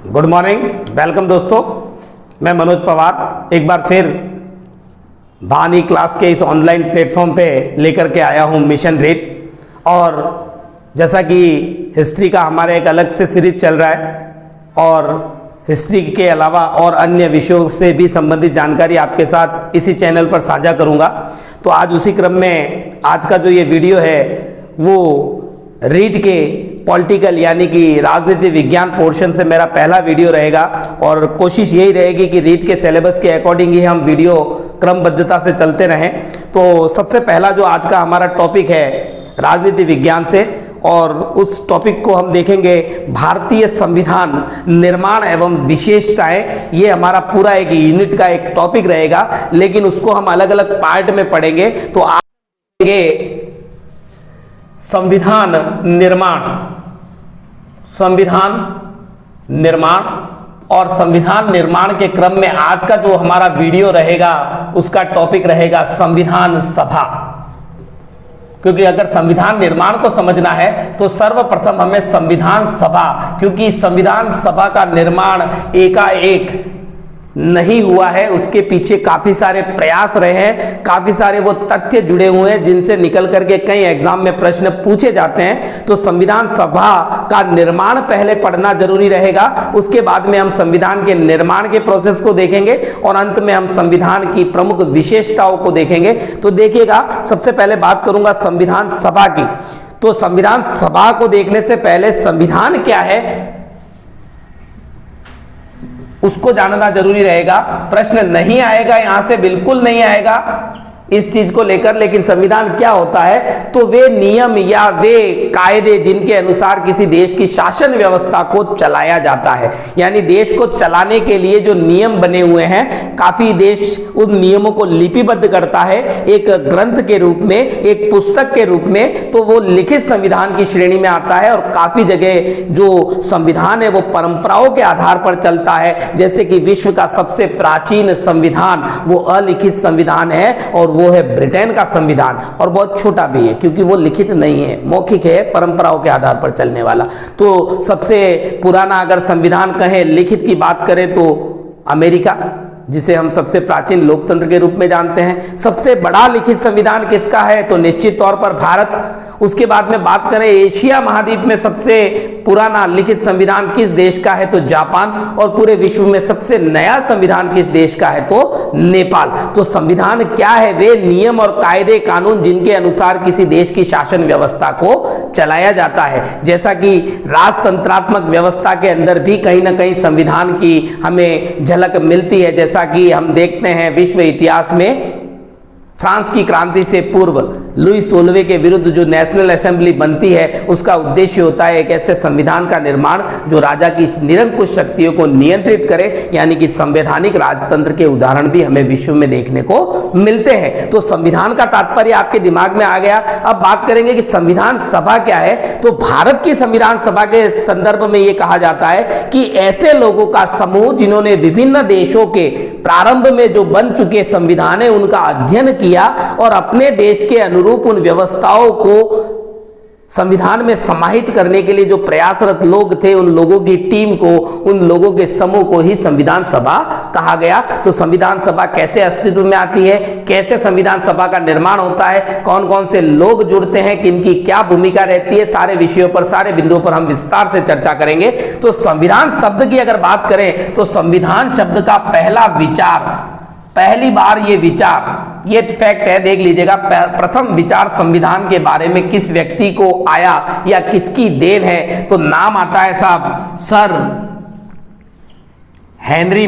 Good morning, welcome दोस्तों। मैं मनोज पवार एक बार फिर वाणी क्लास के इस ऑनलाइन प्लेटफॉर्म पे लेकर के आया हूँ मिशन रीड। और जैसा कि हिस्ट्री का हमारे एक अलग से सीरीज चल रहा है और हिस्ट्री के अलावा और अन्य विषयों से भी संबंधित जानकारी आपके साथ इसी चैनल पर साझा करूँगा। तो आज उसी क्रम में आज का जो ये वीडियो है वो रीड के पॉलिटिकल यानी कि राजनीति विज्ञान पोर्शन से मेरा पहला वीडियो रहेगा और कोशिश यही रहेगी कि रीड के सिलेबस के अकॉर्डिंग ही हम वीडियो क्रमबद्धता से चलते रहें। तो सबसे पहला जो आज का हमारा टॉपिक है राजनीति विज्ञान से, और उस टॉपिक को हम देखेंगे भारतीय संविधान निर्माण एवं विशेषताएं। ये हमारा पूरा एक यूनिट का एक टॉपिक रहेगा, लेकिन उसको हम अलग अलग पार्ट में पढ़ेंगे। तो आज देखेंगे संविधान निर्माण और संविधान निर्माण के क्रम में आज का जो हमारा वीडियो रहेगा उसका टॉपिक रहेगा संविधान सभा। क्योंकि अगर संविधान निर्माण को समझना है तो सर्वप्रथम हमें संविधान सभा, क्योंकि संविधान सभा का निर्माण एकाएक नहीं हुआ है, उसके पीछे काफी सारे प्रयास रहे हैं, काफी सारे वो तथ्य जुड़े हुए हैं जिनसे निकल करके कई एग्जाम में प्रश्न पूछे जाते हैं। तो संविधान सभा का निर्माण पहले पढ़ना जरूरी रहेगा, उसके बाद में हम संविधान के निर्माण के प्रोसेस को देखेंगे और अंत में हम संविधान की प्रमुख विशेषताओं को देखेंगे। तो देखिएगा, सबसे पहले बात करूंगा संविधान सभा की। तो संविधान सभा को देखने से पहले संविधान क्या है उसको जानना जरूरी रहेगा। प्रश्न नहीं आएगा, यहां से बिल्कुल नहीं आएगा इस चीज को लेकर, लेकिन संविधान क्या होता है तो वे नियम या वे कायदे जिनके अनुसार किसी देश की शासन व्यवस्था को चलाया जाता है। यानी देश को चलाने के लिए जो नियम बने हुए हैं, काफी देश उन नियमों को लिपिबद्ध करता है एक ग्रंथ के रूप में, एक पुस्तक के रूप में। तो वो लिखित संविधान की श्रेणी में आता है। और काफी जगह जो संविधान है वो परंपराओं के आधार पर चलता है, जैसे कि विश्व का सबसे प्राचीन संविधान वो अलिखित संविधान है और वो है ब्रिटेन का संविधान, और बहुत छोटा भी है क्योंकि वो लिखित नहीं है, मौखिक है, परंपराओं के आधार पर चलने वाला। तो सबसे पुराना अगर संविधान कहें, लिखित की बात करें तो अमेरिका, जिसे हम सबसे प्राचीन लोकतंत्र के रूप में जानते हैं। सबसे बड़ा लिखित संविधान किसका है तो निश्चित तौर पर भारत। उसके बाद में बात करें एशिया महाद्वीप में सबसे पुराना लिखित संविधान किस देश का है तो जापान, और पूरे विश्व में सबसे नया संविधान किस देश का है तो नेपाल। तो संविधान क्या है? वे नियम और कायदे कानून जिनके अनुसार किसी देश की शासन व्यवस्था को चलाया जाता है। जैसा कि राजतंत्रात्मक व्यवस्था के अंदर भी कहीं ना कहीं संविधान की हमें झलक मिलती है। जैसा कि हम देखते हैं विश्व इतिहास में फ्रांस की क्रांति से पूर्व लुई 16वें के विरुद्ध जो नेशनल असेंबली बनती है, उसका उद्देश्य होता है एक ऐसे संविधान का निर्माण जो राजा की निरंकुश शक्तियों को नियंत्रित करे, यानी कि संवैधानिक राजतंत्र के उदाहरण भी हमें विश्व में देखने को मिलते हैं। तो संविधान का तात्पर्य आपके दिमाग में आ गया। अब बात करेंगे कि संविधान सभा क्या है। तो भारत की संविधान सभा के संदर्भ में यह कहा जाता है कि ऐसे लोगों का समूह जिन्होंने विभिन्न देशों के प्रारंभ में जो बन चुके संविधान है उनका अध्ययन किया और अपने देश के अनुरूप उन व्यवस्थाओं को संविधान में समाहित करने के लिए जो प्रयासरत लोग थे, उन लोगों की टीम को, उन लोगों के समूह को ही संविधान सभा कहा गया। तो संविधान सभा कैसे अस्तित्व में आती है, कैसे संविधान सभा का निर्माण होता है, कौन कौन से लोग जुड़ते हैं, किनकी क्या भूमिका रहती है, सारे विषयों पर, सारे बिंदुओं पर हम विस्तार से चर्चा करेंगे। तो संविधान शब्द की अगर बात करें तो संविधान शब्द का पहला विचार, पहली बार ये विचार, ये फैक्ट है, देख लीजिएगा, प्रथम विचार संविधान के बारे में किस व्यक्ति को आया या किसकी देन है तो नाम आता है साहब सर हेनरी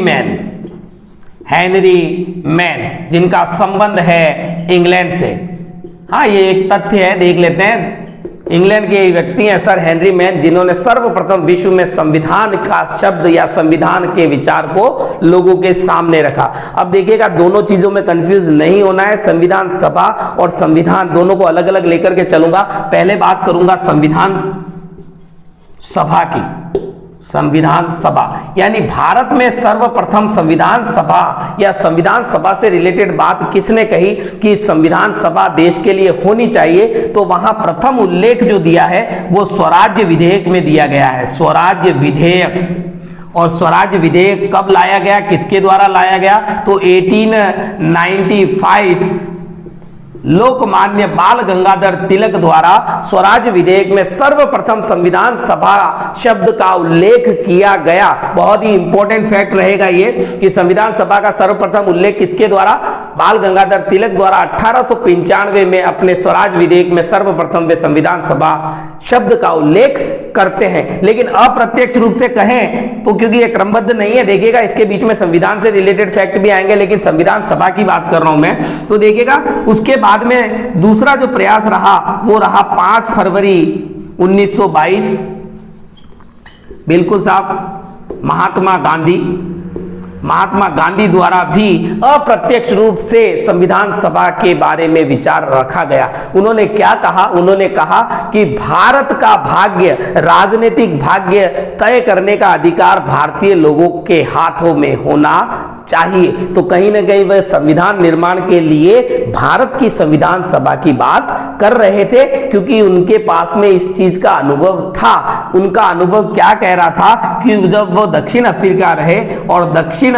मैन, जिनका संबंध है इंग्लैंड से। हाँ, ये एक तथ्य है, देख लेते हैं। इंग्लैंड के व्यक्ति हैं सर हेनरी मैन, जिन्होंने सर्वप्रथम विश्व में संविधान का शब्द या संविधान के विचार को लोगों के सामने रखा। अब देखिएगा, दोनों चीजों में कंफ्यूज नहीं होना है। संविधान सभा और संविधान दोनों को अलग अलग लेकर के चलूंगा। पहले बात करूंगा संविधान सभा की। संविधान सभा यानी भारत में सर्वप्रथम संविधान सभा या संविधान सभा से रिलेटेड बात किसने कही कि संविधान सभा देश के लिए होनी चाहिए, तो वहां प्रथम उल्लेख जो दिया है वो स्वराज्य विधेयक में दिया गया है। स्वराज्य विधेयक, और स्वराज विधेयक कब लाया गया, किसके द्वारा लाया गया, तो 1895 लोकमान्य बाल गंगाधर तिलक द्वारा स्वराज विधेयक में सर्वप्रथम संविधान सभा शब्द का उल्लेख किया गया। बहुत ही इंपॉर्टेंट फैक्ट रहेगा ये कि संविधान सभा का सर्वप्रथम उल्लेख किसके द्वारा, बाल गंगाधर तिलक द्वारा 1895 में अपने स्वराज विधेयक में सर्वप्रथम वे संविधान सभा शब्द का उल्लेख करते हैं। लेकिन अप्रत्यक्ष रूप से कहें तो क्योंकि ये क्रमबद्ध नहीं है, देखिएगा इसके बीच में संविधान से रिलेटेड फैक्ट भी आएंगे, लेकिन संविधान सभा की बात कर रहा हूं मैं, तो देखिएगा उसके बाद में दूसरा जो प्रयास रहा वो रहा 5 फरवरी 1922। बिल्कुल साहब, महात्मा गांधी द्वारा भी अप्रत्यक्ष रूप से संविधान सभा के बारे में विचार रखा गया। उन्होंने क्या कहा, उन्होंने कहा कि भारत का भाग्य, राजनीतिक भाग्य तय करने का अधिकार भारतीय लोगों के हाथों में होना चाहिए। तो कहीं ना कहीं वह संविधान निर्माण के लिए भारत की संविधान सभा की बात कर रहे थे, क्योंकि उनके पास में इस चीज का अनुभव था। उनका अनुभव क्या कह रहा था कि जब वो दक्षिण अफ्रीका रहे और दक्षिण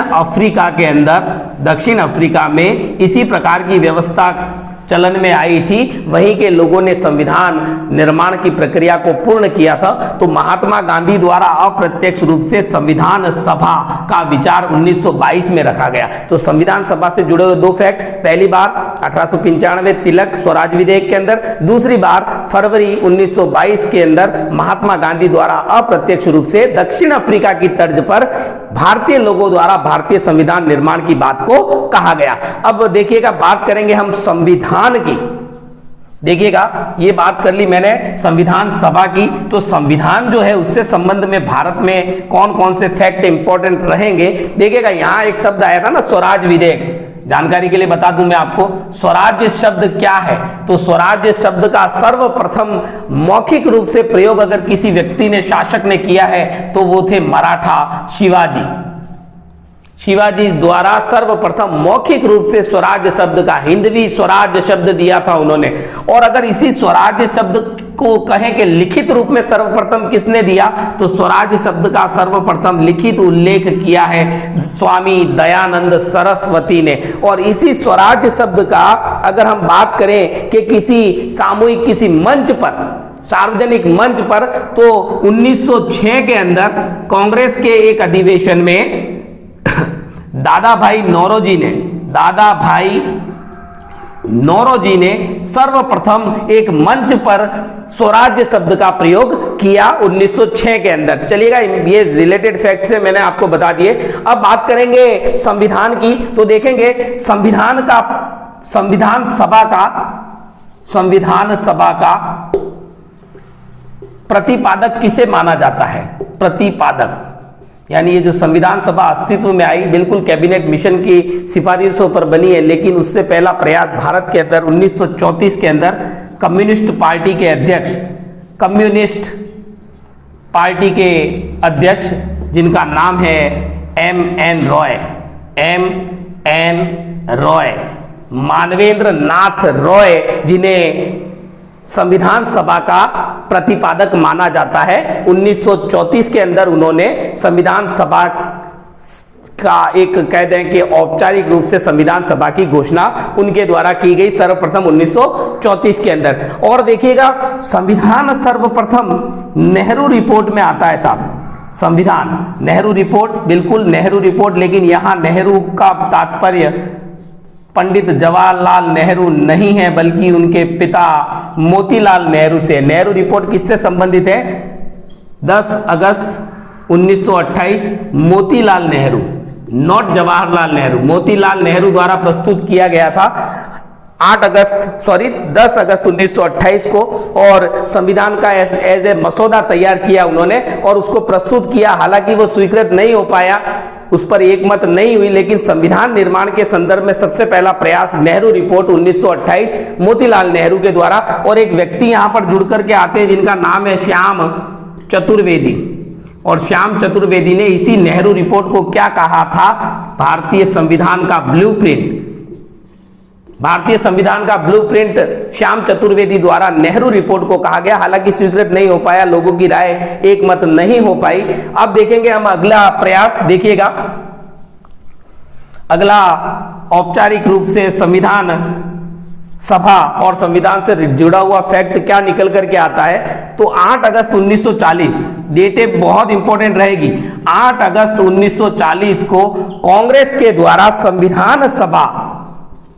अफ्रीका में इसी प्रकार की व्यवस्था चलन में आई थी, वहीं के लोगों ने संविधान निर्माण की प्रक्रिया को पूर्ण किया था। तो महात्मा गांधी द्वारा अप्रत्यक्ष रूप से संविधान सभा का विचार 1922 में रखा गया। तो संविधान सभा से जुड़े हुए 2 फैक्ट, पहली बार 1895 तिलक स्वराज विधेयक के अंदर, दूसरी बार फरवरी 1922 के अंदर महात्मा गांधी द्वारा अप्रत्यक्ष रूप से दक्षिण अफ्रीका की तर्ज पर भारतीय लोगों द्वारा भारतीय संविधान निर्माण की बात को कहा गया। अब देखिएगा, बात करेंगे हम संविधान की। देखिएगा, ये बात कर ली मैंने संविधान सभा की, तो संविधान जो है उससे संबंध में भारत में कौन कौन से फैक्ट इंपॉर्टेंट रहेंगे। देखिएगा, यहां एक शब्द आया था ना, स्वराज विधेयक। जानकारी के लिए बता दूं मैं आपको, स्वराज्य शब्द क्या है, तो स्वराज्य शब्द का सर्वप्रथम मौखिक रूप से प्रयोग अगर किसी व्यक्ति ने, शासक ने किया है तो वो थे मराठा शिवाजी द्वारा सर्वप्रथम मौखिक रूप से स्वराज्य शब्द का, हिंदवी स्वराज्य शब्द दिया था उन्होंने। और अगर इसी स्वराज्य शब्द को कहें कि लिखित रूप में सर्वप्रथम किसने दिया, तो स्वराज्य शब्द का सर्वप्रथम लिखित उल्लेख किया है स्वामी दयानंद सरस्वती ने। और इसी स्वराज्य शब्द का अगर हम बात करें कि किसी सामूहिक, किसी मंच पर, सार्वजनिक मंच पर, तो 1906 के अंदर कांग्रेस के एक अधिवेशन में दादा भाई नौरोजी ने सर्वप्रथम एक मंच पर स्वराज्य शब्द का प्रयोग किया 1906 के अंदर। चलिएगा, ये रिलेटेड फैक्ट से मैंने आपको बता दिए। अब बात करेंगे संविधान की, तो देखेंगे संविधान सभा का प्रतिपादक किसे माना जाता है। प्रतिपादक यानी ये जो संविधान सभा अस्तित्व में आई, बिल्कुल कैबिनेट मिशन की सिफारिशों पर बनी है, लेकिन उससे पहला प्रयास भारत के अंदर 1934 के अंदर कम्युनिस्ट पार्टी के अध्यक्ष जिनका नाम है M.N. रॉय, मानवेंद्र नाथ रॉय, जिन्हें संविधान सभा का प्रतिपादक माना जाता है। 1934 के अंदर उन्होंने संविधान सभा का एक, कह दें कि औपचारिक रूप से संविधान सभा की घोषणा उनके द्वारा की गई सर्वप्रथम 1934 के अंदर। और देखिएगा, संविधान सर्वप्रथम नेहरू रिपोर्ट में आता है साहब। संविधान नेहरू रिपोर्ट, बिल्कुल नेहरू रिपोर्ट, लेकिन यहां नेहरू का तात्पर्य पंडित जवाहरलाल नेहरू नहीं है, बल्कि उनके पिता मोतीलाल नेहरू से। नेहरू रिपोर्ट किससे संबंधित है? 10 अगस्त 1928 मोतीलाल नेहरू, नॉट जवाहरलाल नेहरू, मोतीलाल नेहरू द्वारा प्रस्तुत किया गया था 10 अगस्त 1928 को। और संविधान का एज ए मसौदा तैयार किया उन्होंने और उसको प्रस्तुत किया। हालांकि वो स्वीकृत नहीं हो पाया, उस पर एकमत नहीं हुई, लेकिन संविधान निर्माण के संदर्भ में सबसे पहला प्रयास नेहरू रिपोर्ट 1928 मोतीलाल नेहरू के द्वारा। और एक व्यक्ति यहां पर जुड़ करके आते हैं जिनका नाम है श्याम चतुर्वेदी। और श्याम चतुर्वेदी ने इसी नेहरू रिपोर्ट को क्या कहा था? भारतीय संविधान का ब्लूप्रिंट भारतीय संविधान का ब्लूप्रिंट श्याम चतुर्वेदी द्वारा नेहरू रिपोर्ट को कहा गया, हालांकि स्वीकृत नहीं हो पाया, लोगों की राय एक मत नहीं हो पाई। अब देखेंगे हम अगला प्रयास, देखिएगा अगला औपचारिक रूप से संविधान सभा और संविधान से जुड़ा हुआ फैक्ट क्या निकल करके आता है। तो 8 अगस्त 1940, डेटे बहुत इंपॉर्टेंट रहेगी। 8 अगस्त 1940 को कांग्रेस के द्वारा संविधान सभा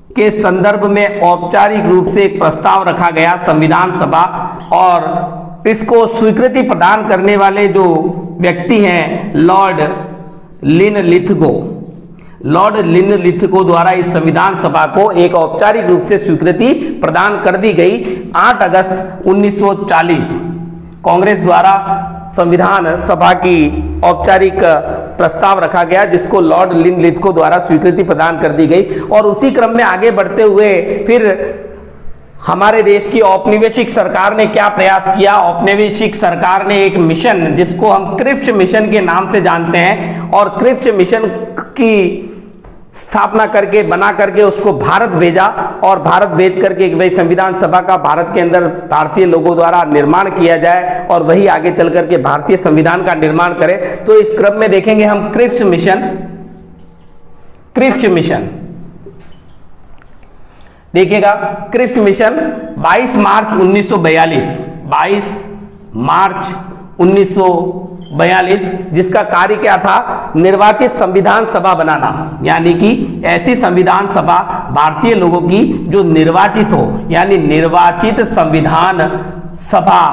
के संदर्भ में औपचारिक रूप से एक प्रस्ताव रखा गया संविधान सभा, और इसको स्वीकृति प्रदान करने वाले जो व्यक्ति हैं लॉर्ड लिनलिथगो द्वारा इस संविधान सभा को एक औपचारिक रूप से स्वीकृति प्रदान कर दी गई। 8 अगस्त 1940 कांग्रेस द्वारा संविधान सभा की औपचारिक प्रस्ताव रखा गया, जिसको लॉर्ड लिनलिथगो द्वारा स्वीकृति प्रदान कर दी गई। और उसी क्रम में आगे बढ़ते हुए फिर हमारे देश की औपनिवेशिक सरकार ने क्या प्रयास किया। औपनिवेशिक सरकार ने एक मिशन, जिसको हम क्रिप्स मिशन के नाम से जानते हैं, और क्रिप्स मिशन की स्थापना करके बना करके उसको भारत भेजा, और भारत भेज करके भाई संविधान सभा का भारत के अंदर भारतीय लोगों द्वारा निर्माण किया जाए और वही आगे चल करके भारतीय संविधान का निर्माण करे। तो इस क्रम में देखेंगे हम क्रिप्स मिशन देखिएगा। क्रिप्स मिशन 22 मार्च 1942, जिसका कार्य क्या था, निर्वाचित संविधान सभा बनाना, यानी कि ऐसी संविधान सभा भारतीय लोगों की जो निर्वाचित हो, यानी निर्वाचित संविधान सभा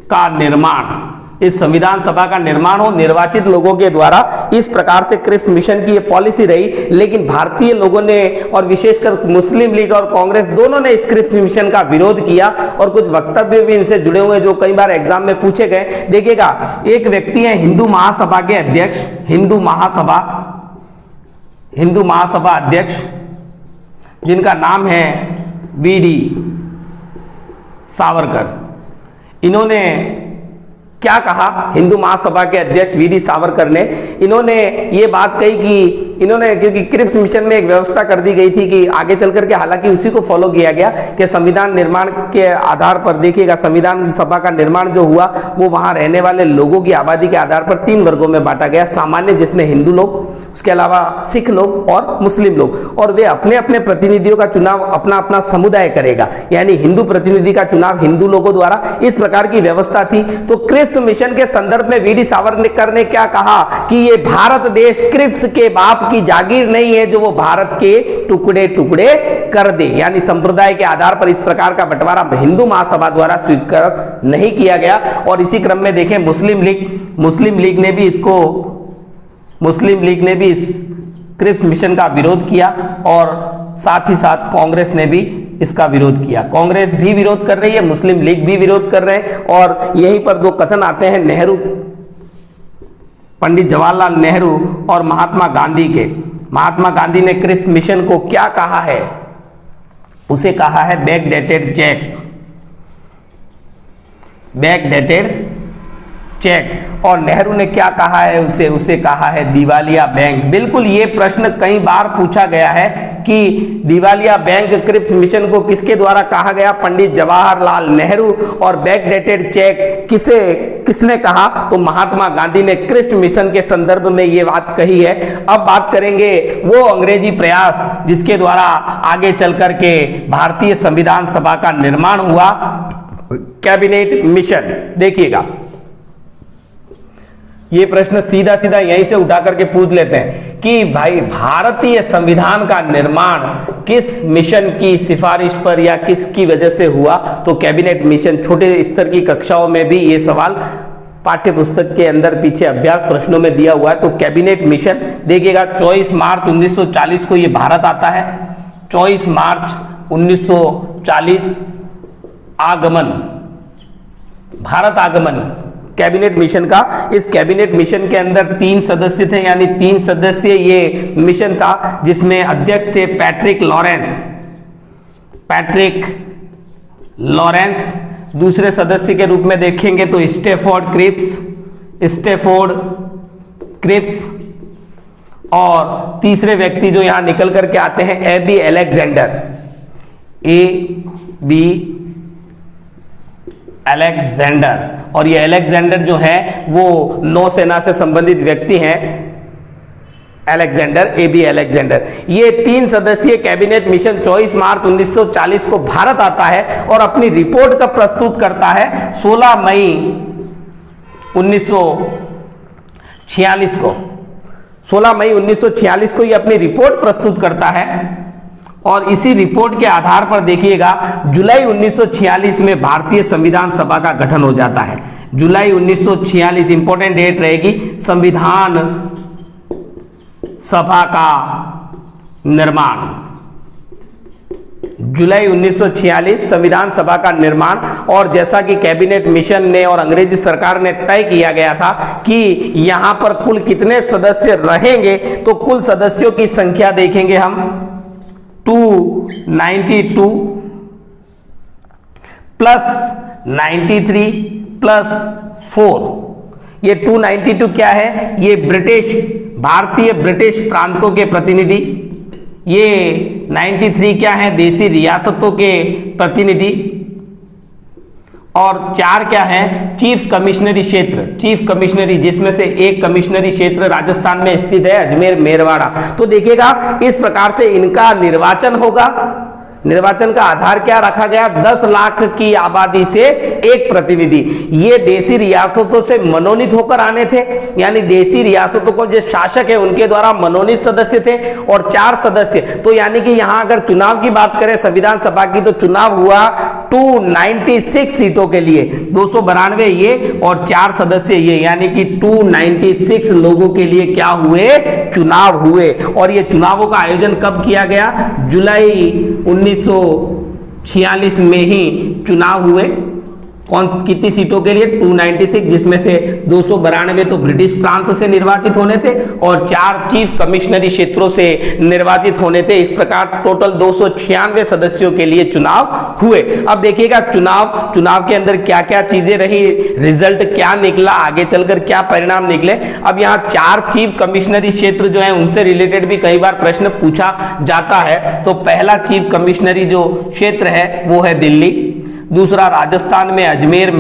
का निर्माण, इस संविधान सभा का निर्माण हो निर्वाचित लोगों के द्वारा। इस प्रकार से क्रिप्स मिशन की ये पॉलिसी रही। लेकिन भारतीय लोगों ने और विशेषकर मुस्लिम लीग और कांग्रेस दोनों ने इस क्रिप्स मिशन का विरोध किया, और कुछ वक्तव्य भी इनसे जुड़े हुए जो कई बार एग्जाम में पूछे गए। देखिएगा, एक व्यक्ति है हिंदू महासभा के अध्यक्ष, हिंदू महासभा अध्यक्ष, जिनका नाम है वीडी सावरकर। इन्होंने क्या कहा, हिंदू महासभा के अध्यक्ष वीडी सावरकर ने, इन्होंने ये बात कही कि इन्होंने, क्योंकि क्रिप्स मिशन में एक व्यवस्था कर दी गई थी कि आगे चल करके, हालांकि उसी को फॉलो किया गया कि संविधान निर्माण के आधार पर, देखिएगा संविधान सभा का निर्माण जो हुआ वो वहां रहने वाले लोगों की आबादी के आधार पर 3 वर्गों में बांटा गया। सामान्य, जिसमें हिंदू लोग, उसके अलावा सिख लोग और मुस्लिम लोग, और वे अपने अपने प्रतिनिधियों का चुनाव अपना अपना समुदाय करेगा, यानी हिंदू प्रतिनिधि का चुनाव हिंदू लोगों द्वारा, इस प्रकार की व्यवस्था थी। तो क्रिप्स मिशन के संदर्भ में वीडी सावरकर ने क्या कहा कि ये भारत देश क्रिप्स के बाप की जागीर नहीं है जो वो भारत के टुकड़े टुकड़े कर दे, यानी संप्रदाय के आधार पर इस प्रकार का बंटवारा हिंदू महासभा द्वारा स्वीकार नहीं किया गया। और इसी क्रम में देखें मुस्लिम लीग ने भी इस क्रिप्स मिशन का विरोध किया, और साथ ही साथ कांग्रेस ने भी इसका विरोध किया। कांग्रेस भी विरोध कर रही है, मुस्लिम लीग भी विरोध कर रहे हैं। और यहीं पर दो कथन आते हैं नेहरू, पंडित जवाहरलाल नेहरू और महात्मा गांधी के। महात्मा गांधी ने क्रिप्स मिशन को क्या कहा है, उसे कहा है बैकडेटेड चेक, और नेहरू ने क्या कहा है उसे कहा है दिवालिया बैंक। बिल्कुल, ये प्रश्न कई बार पूछा गया है कि दिवालिया बैंक क्रिप्स मिशन को किसके द्वारा कहा गया, पंडित जवाहरलाल नेहरू, और बैकडेटेड चेक किसने कहा, तो महात्मा गांधी ने क्रिप्स मिशन के संदर्भ में ये बात कही है। अब बात करेंगे वो अंग्रेजी प्रयास जिसके द्वारा आगे चल करके भारतीय संविधान सभा का निर्माण हुआ, कैबिनेट मिशन। देखिएगा, ये प्रश्न सीधा सीधा यहीं से उठा करके पूछ लेते हैं कि भाई भारतीय संविधान का निर्माण किस मिशन की सिफारिश पर या किसकी वजह से हुआ, तो कैबिनेट मिशन। छोटे स्तर की कक्षाओं में भी ये सवाल पाठ्य पुस्तक के अंदर पीछे अभ्यास प्रश्नों में दिया हुआ है। तो कैबिनेट मिशन देखिएगा, 24 मार्च 1940 को ये भारत आता है। 24 मार्च 1940 भारत आगमन कैबिनेट मिशन का। इस कैबिनेट मिशन के अंदर 3 सदस्य थे, यानी 3 सदस्यीय ये मिशन था, जिसमें अध्यक्ष थे पैट्रिक लॉरेंस। दूसरे सदस्य के रूप में देखेंगे तो स्टेफोर्ड क्रिप्स, और तीसरे व्यक्ति जो यहां निकल करके आते हैं एबी अलेक्जेंडर, एबी अलेक्जेंडर। और ये अलेक्जेंडर जो है वो नौसेना से संबंधित व्यक्ति हैं, अलेक्जेंडर, एबी अलेक्जेंडर। ये 3 सदस्यीय कैबिनेट मिशन 24 मार्च 1940 को भारत आता है और अपनी रिपोर्ट कब प्रस्तुत करता है? 16 मई 1946 को। 16 मई 1946 को ये अपनी रिपोर्ट प्रस्तुत करता है और इसी रिपोर्ट के आधार पर देखिएगा जुलाई 1946 में भारतीय संविधान सभा का गठन हो जाता है। जुलाई 1946 इंपॉर्टेंट डेट रहेगी, संविधान सभा का निर्माण। जुलाई 1946 संविधान सभा का निर्माण। और जैसा कि कैबिनेट मिशन ने और अंग्रेजी सरकार ने तय किया गया था कि यहां पर कुल कितने सदस्य रहेंगे, तो कुल सदस्यों की संख्या देखेंगे हम 292 प्लस 93 प्लस 4। ये 292 क्या है? ये भारतीय ब्रिटिश प्रांतों के प्रतिनिधि। ये 93 क्या है? देसी रियासतों के प्रतिनिधि। और 4 क्या है? चीफ कमिश्नरी क्षेत्र, चीफ कमिश्नरी, जिसमें से एक कमिश्नरी क्षेत्र राजस्थान में स्थित है, अजमेर मेरवाड़ा। तो देखिएगा इस प्रकार से इनका निर्वाचन होगा। निर्वाचन का आधार क्या रखा गया? 10 लाख की आबादी से एक प्रतिनिधि। ये देसी रियासतों से मनोनीत होकर आने थे, यानी देसी रियासतों को जो शासक है उनके द्वारा मनोनीत सदस्य थे। और 4 सदस्य, तो यानी कि यहां अगर चुनाव की बात करें संविधान सभा की, तो चुनाव हुआ 296 सीटों के लिए, 292 ये और 4 सदस्य ये, यानी कि 296 लोगों के लिए क्या हुए? चुनाव हुए। और ये चुनावों का आयोजन कब किया गया? जुलाई 1946 में ही चुनाव हुए। कितनी सीटों के लिए? 296, जिसमें से 292 तो ब्रिटिश प्रांत से निर्वाचित होने थे और 4 चीफ कमिश्नरी क्षेत्रों से निर्वाचित होने थे। इस प्रकार टोटल 296 सदस्यों के लिए चुनाव हुए। अब देखिएगा चुनाव के अंदर क्या क्या चीजें रही, रिजल्ट क्या निकला, आगे चलकर क्या परिणाम निकले। अब यहाँ 4 चीफ कमिश्नरी क्षेत्र जो है उनसे रिलेटेड भी कई बार प्रश्न पूछा जाता है। तो पहला चीफ कमिश्नरी जो क्षेत्र है वो है दिल्ली, दूसरा राजस्थान में अजमेर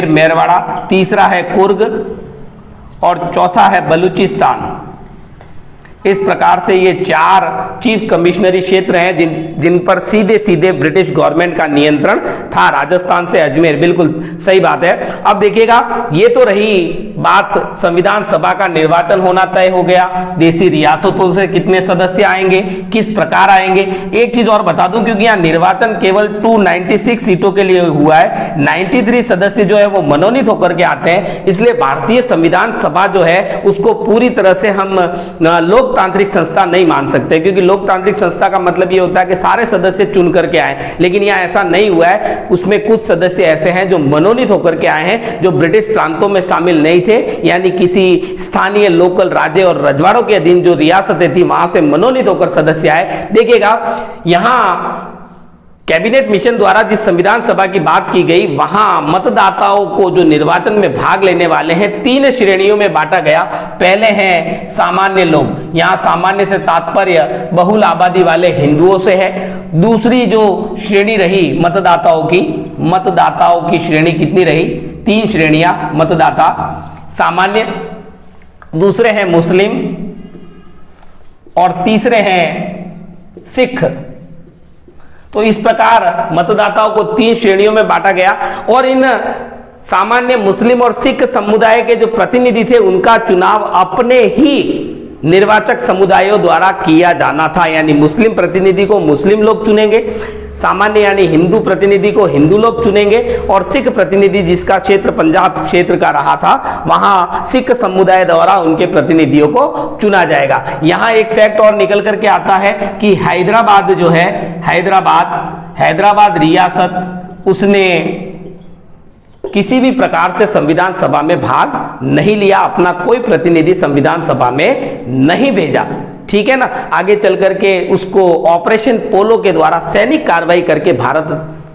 मेरवाड़ा, तीसरा है कुर्ग और चौथा है बलूचिस्तान। इस प्रकार से ये 4 चीफ कमिश्नरी क्षेत्र हैं जिन पर सीधे सीधे ब्रिटिश गवर्नमेंट का नियंत्रण था। राजस्थान से अजमेर, बिल्कुल सही बात है। अब देखिएगा ये तो रही बात, संविधान सभा का निर्वाचन होना तय हो गया। देसी रियासतों से कितने सदस्य आएंगे, किस प्रकार आएंगे। एक चीज और बता दूं, क्योंकि यहाँ निर्वाचन केवल 296 सीटों के लिए हुआ है, 93 सदस्य जो है वो मनोनीत होकर के आते हैं। इसलिए भारतीय संविधान सभा जो है उसको पूरी तरह से हम लोकतांत्रिक संस्था नहीं मान सकते, क्योंकि लोकतांत्रिक संस्था का मतलब ये होता है कि सारे सदस्य चुन करके आए, लेकिन यहाँ ऐसा नहीं हुआ है। उसमें कुछ सदस्य ऐसे हैं जो मनोनीत होकर के आए हैं, जो ब्रिटिश प्रांतों में शामिल नहीं थे, यानी किसी स्थानीय लोकल राज्य और रजवाड़ों के अधीन जो रियासतें थी वहां से मनोनीत होकर सदस्य आए। देखिएगा यहां कैबिनेट मिशन द्वारा जिस संविधान सभा की बात की गई, वहां मतदाताओं को जो निर्वाचन में भाग लेने वाले हैं 3 श्रेणियों में बांटा गया। पहले हैं सामान्य लोग, यहां सामान्य से तात्पर्य बहुल आबादी वाले हिंदुओं से है। दूसरी जो श्रेणी रही मतदाताओं की श्रेणी कितनी रही? 3 श्रेणियां मतदाता, सामान्य, दूसरे हैं मुस्लिम और तीसरे हैं सिख। तो इस प्रकार मतदाताओं को 3 श्रेणियों में बांटा गया और इन सामान्य, मुस्लिम और सिख समुदाय के जो प्रतिनिधि थे उनका चुनाव अपने ही निर्वाचक समुदायों द्वारा किया जाना था। यानी मुस्लिम प्रतिनिधि को मुस्लिम लोग चुनेंगे, सामान्य यानी हिंदू प्रतिनिधि को हिंदू लोग चुनेंगे और सिख प्रतिनिधि, जिसका क्षेत्र पंजाब क्षेत्र का रहा था, वहां सिख समुदाय द्वारा उनके प्रतिनिधियों को चुना जाएगा। यहां एक फैक्ट और निकल करके आता है कि हैदराबाद जो है, हैदराबाद रियासत, उसने किसी भी प्रकार से संविधान सभा में भाग नहीं लिया, अपना कोई प्रतिनिधि संविधान सभा में नहीं भेजा। ठीक है ना। आगे चल करके उसको ऑपरेशन पोलो के द्वारा सैनिक कार्रवाई करके भारत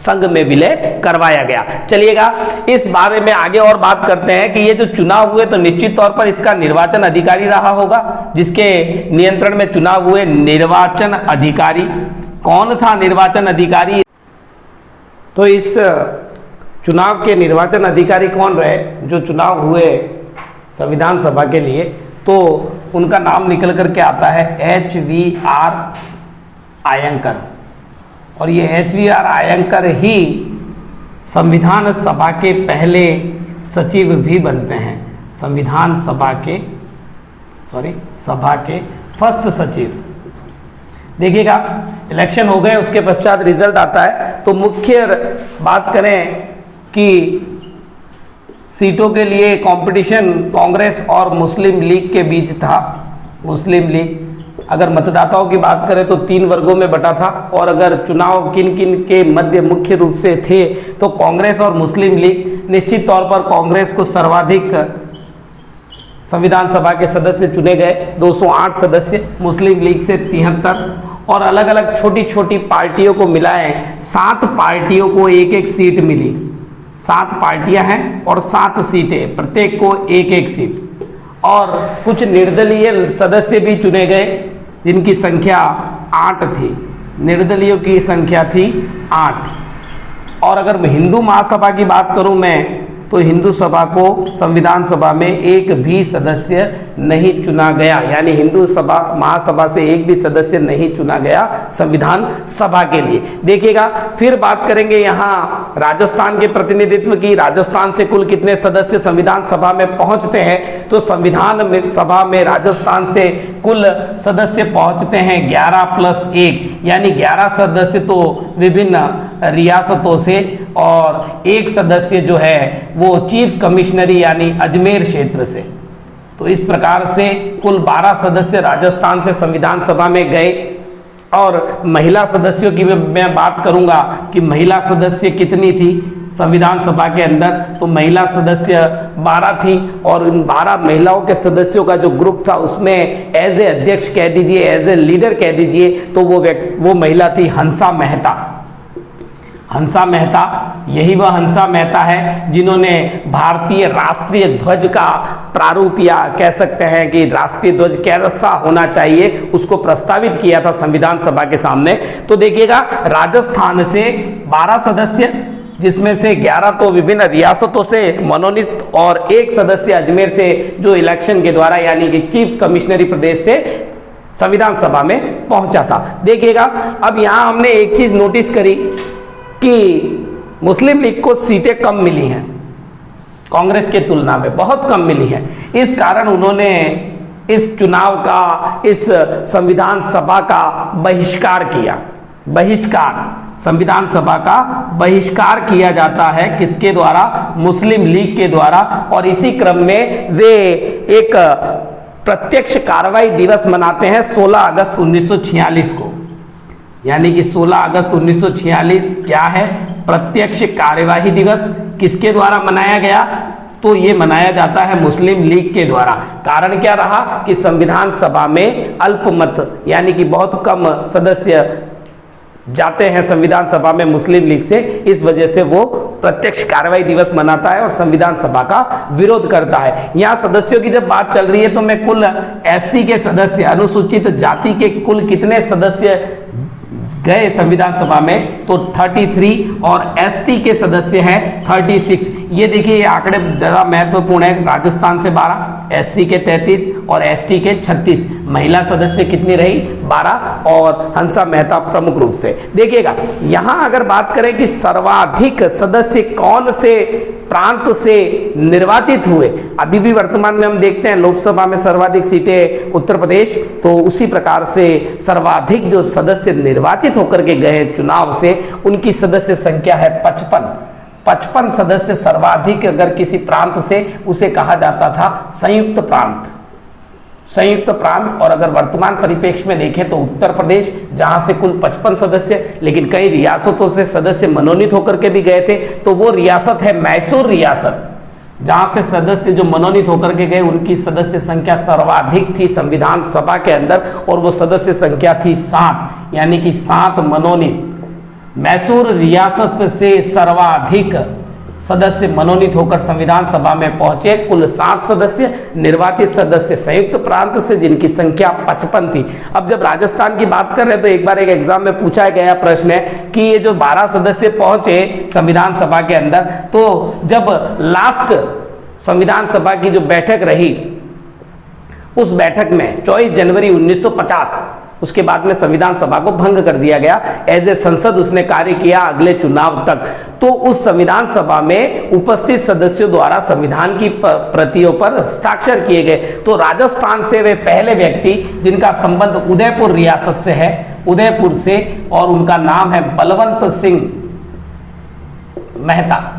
संघ में विलय करवाया गया। चलिएगा इस बारे में आगे और बात करते हैं कि ये जो चुनाव हुए तो निश्चित तौर पर इसका निर्वाचन अधिकारी रहा होगा, जिसके नियंत्रण में चुनाव हुए। निर्वाचन अधिकारी कौन था? निर्वाचन अधिकारी, तो इस चुनाव के निर्वाचन अधिकारी कौन रहे जो चुनाव हुए संविधान सभा के लिए? तो उनका नाम निकल करके आता है HVR अय्यंकर, और ये HVR अय्यंकर ही संविधान सभा के पहले सचिव भी बनते हैं। संविधान सभा के सभा के फर्स्ट सचिव। देखिएगा इलेक्शन हो गए, उसके पश्चात रिजल्ट आता है। तो मुख्य बात करें कि सीटों के लिए कंपटीशन कांग्रेस और मुस्लिम लीग के बीच था। मुस्लिम लीग, अगर मतदाताओं की बात करें तो 3 वर्गों में बटा था, और अगर चुनाव किन किन के मध्य मुख्य रूप से थे तो कांग्रेस और मुस्लिम लीग। निश्चित तौर पर कांग्रेस को सर्वाधिक संविधान सभा के सदस्य चुने गए, 208 सदस्य, मुस्लिम लीग से 73, और अलग अलग छोटी छोटी पार्टियों को मिलाएं 7 पार्टियों को एक एक सीट मिली। 7 पार्टियां हैं और 7 सीटें, प्रत्येक को एक एक सीट, और कुछ निर्दलीय सदस्य भी चुने गए जिनकी संख्या 8 थी। निर्दलीयों की संख्या थी 8। और अगर हिंदू महासभा की बात करूं मैं, तो हिंदू सभा को संविधान सभा में एक भी सदस्य नहीं चुना गया, यानी हिंदू सभा महासभा से एक भी सदस्य नहीं चुना गया संविधान सभा के लिए। देखिएगा फिर बात करेंगे यहाँ राजस्थान के प्रतिनिधित्व की। राजस्थान से कुल कितने सदस्य संविधान सभा में पहुंचते हैं? तो संविधान में सभा में राजस्थान से कुल सदस्य पहुंचते हैं 11 + 1, यानी 11 सदस्य तो विभिन्न रियासतों से, और एक सदस्य जो है वो चीफ कमिश्नरी यानी अजमेर क्षेत्र से। तो इस प्रकार से कुल 12 सदस्य राजस्थान से संविधान सभा में गए। और महिला सदस्यों की मैं बात करूंगा कि महिला सदस्य कितनी थी संविधान सभा के अंदर, तो महिला सदस्य 12 थी, और इन 12 महिलाओं के सदस्यों का जो ग्रुप था उसमें एज ए अध्यक्ष कह दीजिए, एज ए लीडर कह दीजिए, तो वो महिला थी हंसा मेहता। हंसा मेहता, यही वह हंसा मेहता है जिन्होंने भारतीय राष्ट्रीय ध्वज का प्रारूप, या कह सकते हैं कि राष्ट्रीय ध्वज कैसा होना चाहिए, उसको प्रस्तावित किया था संविधान सभा के सामने। तो देखिएगा राजस्थान से 12 सदस्य, जिसमें से 11 तो विभिन्न रियासतों से मनोनीत, और एक सदस्य अजमेर से जो इलेक्शन के द्वारा यानी कि चीफ कमिश्नरी प्रदेश से संविधान सभा में पहुंचा था। देखिएगा अब यहां हमने एक चीज नोटिस करी कि मुस्लिम लीग को सीटें कम मिली हैं, कांग्रेस के तुलना में बहुत कम मिली हैं। इस कारण उन्होंने इस चुनाव का, इस संविधान सभा का बहिष्कार किया। बहिष्कार, संविधान सभा का बहिष्कार किया जाता है किसके द्वारा? मुस्लिम लीग के द्वारा। और इसी क्रम में वे एक प्रत्यक्ष कार्रवाई दिवस मनाते हैं 16 अगस्त 1946 को, यानी कि 16 अगस्त 1946 क्या है? प्रत्यक्ष कार्यवाही दिवस। किसके द्वारा मनाया गया? तो ये मनाया जाता है मुस्लिम लीग के द्वारा। कारण क्या रहा कि संविधान सभा में अल्पमत, यानी कि बहुत कम सदस्य जाते हैं संविधान सभा में मुस्लिम लीग से, इस वजह से वो प्रत्यक्ष कार्रवाई दिवस मनाता है और संविधान सभा का विरोध करता है। यहाँ सदस्यों की जब बात चल रही है तो मैं कुल SC के सदस्य, अनुसूचित जाति के कुल कितने सदस्य गए संविधान सभा में, तो 33, और ST के सदस्य हैं 36। ये देखिए ये आंकड़े ज़्यादा महत्वपूर्ण है। राजस्थान से 12, SC के 33 और ST के 36। महिला सदस्य कितनी रही? 12, और हंसा मेहता प्रमुख रूप से। देखिएगा यहां अगर बात करें कि सर्वाधिक सदस्य कौन से प्रांत से निर्वाचित हुए, अभी भी वर्तमान में हम देखते हैं लोकसभा में सर्वाधिक सीटें उत्तर प्रदेश, तो उसी प्रकार से सर्वाधिक जो सदस्य निर्वाचित होकर के गए चुनाव से, उनकी सदस्य संख्या है 55 सदस्य सर्वाधिक अगर किसी प्रांत से, उसे कहा जाता था संयुक्त प्रांत। संयुक्त प्रांत। और अगर वर्तमान परिप्रेक्ष्य में देखें तो उत्तर प्रदेश, जहां से कुल 55 सदस्य, लेकिन कई रियासतों से सदस्य मनोनीत होकर के भी गए थे, तो वो रियासत है मैसूर रियासत, जहां से सदस्य जो मनोनीत होकर के गए उनकी सदस्य संख्या सर्वाधिक थी संविधान सभा के अंदर, और वो सदस्य संख्या थी 7, यानी कि 7 मनोनीत मैसूर रियासत से सर्वाधिक सदस्य मनोनीत होकर संविधान सभा में पहुंचे। कुल 7 सदस्य, निर्वाचित सदस्य संयुक्त प्रांत से जिनकी संख्या 55 थी। अब जब राजस्थान की बात कर रहे हैं तो एक बार एक एग्जाम में पूछा गया प्रश्न है कि ये जो 12 सदस्य पहुंचे संविधान सभा के अंदर, तो जब लास्ट संविधान सभा की जो बैठक रही उस बैठक में 24 जनवरी 1950, उसके बाद में संविधान सभा को भंग कर दिया गया। एज ए संसद उसने कार्य किया अगले चुनाव तक। तो उस संविधान सभा में उपस्थित सदस्यों द्वारा संविधान की प्रतियों पर हस्ताक्षर किए गए। तो राजस्थान से वे पहले व्यक्ति जिनका संबंध उदयपुर रियासत से है, उदयपुर से, और उनका नाम है बलवंत सिंह मेहता।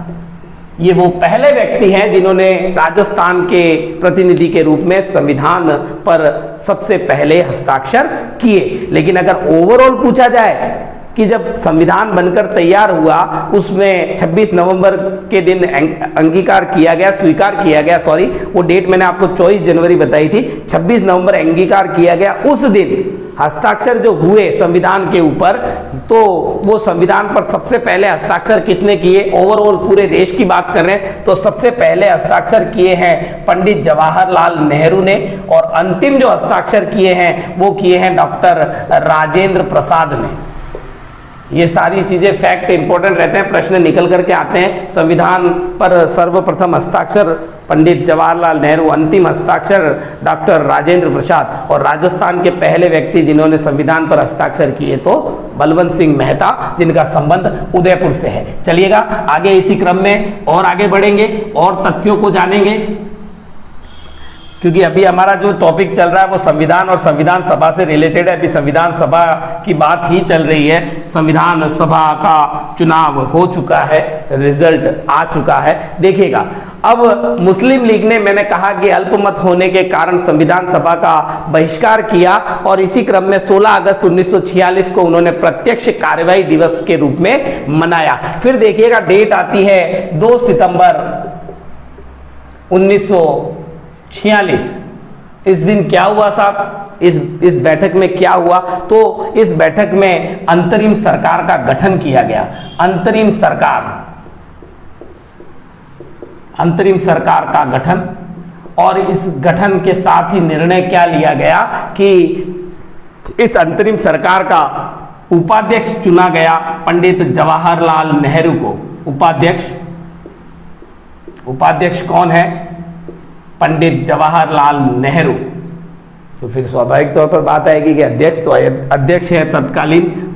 ये वो पहले व्यक्ति हैं जिन्होंने राजस्थान के प्रतिनिधि के रूप में संविधान पर सबसे पहले हस्ताक्षर किए। लेकिन अगर ओवरऑल पूछा जाए कि जब संविधान बनकर तैयार हुआ उसमें 26 नवंबर के दिन अंगीकार किया गया, स्वीकार किया गया, सॉरी वो डेट मैंने आपको 24 जनवरी बताई थी, 26 नवंबर अंगीकार किया गया। उस दिन हस्ताक्षर जो हुए संविधान के ऊपर, तो वो संविधान पर सबसे पहले हस्ताक्षर किसने किए? ओवरऑल पूरे देश की बात कर रहे हैं तो सबसे पहले हस्ताक्षर किए हैं पंडित जवाहरलाल नेहरू ने, और अंतिम जो हस्ताक्षर किए हैं वो किए हैं डॉक्टर राजेंद्र प्रसाद ने। ये सारी चीजें फैक्ट इंपॉर्टेंट रहते हैं, प्रश्न निकल करके आते हैं। संविधान पर सर्वप्रथम हस्ताक्षर पंडित जवाहरलाल नेहरू, अंतिम हस्ताक्षर डॉक्टर राजेंद्र प्रसाद, और राजस्थान के पहले व्यक्ति जिन्होंने संविधान पर हस्ताक्षर किए तो बलवंत सिंह मेहता, जिनका संबंध उदयपुर से है। चलिएगा आगे इसी क्रम में और आगे बढ़ेंगे और तथ्यों को जानेंगे, क्योंकि अभी हमारा जो टॉपिक चल रहा है वो संविधान और संविधान सभा से रिलेटेड है। अभी संविधान सभा की बात ही चल रही है। संविधान सभा का चुनाव हो चुका है, रिजल्ट आ चुका है। देखिएगा, अब मुस्लिम लीग ने, मैंने कहा कि अल्पमत होने के कारण संविधान सभा का बहिष्कार किया, और इसी क्रम में 16 अगस्त 1946 को उन्होंने प्रत्यक्ष कार्यवाही दिवस के रूप में मनाया। फिर देखिएगा डेट आती है 2 सितंबर 1946। इस दिन क्या हुआ साहब? इस बैठक में क्या हुआ? तो इस बैठक में अंतरिम सरकार का गठन किया गया। अंतरिम सरकार का गठन, और इस गठन के साथ ही निर्णय क्या लिया गया कि इस अंतरिम सरकार का उपाध्यक्ष चुना गया पंडित जवाहरलाल नेहरू को। उपाध्यक्ष कौन है? पंडित जवाहरलाल नेहरू। तो फिर स्वाभाविक तौर पर बात आएगी कि अध्यक्ष, तो अध्यक्ष है तत्कालीन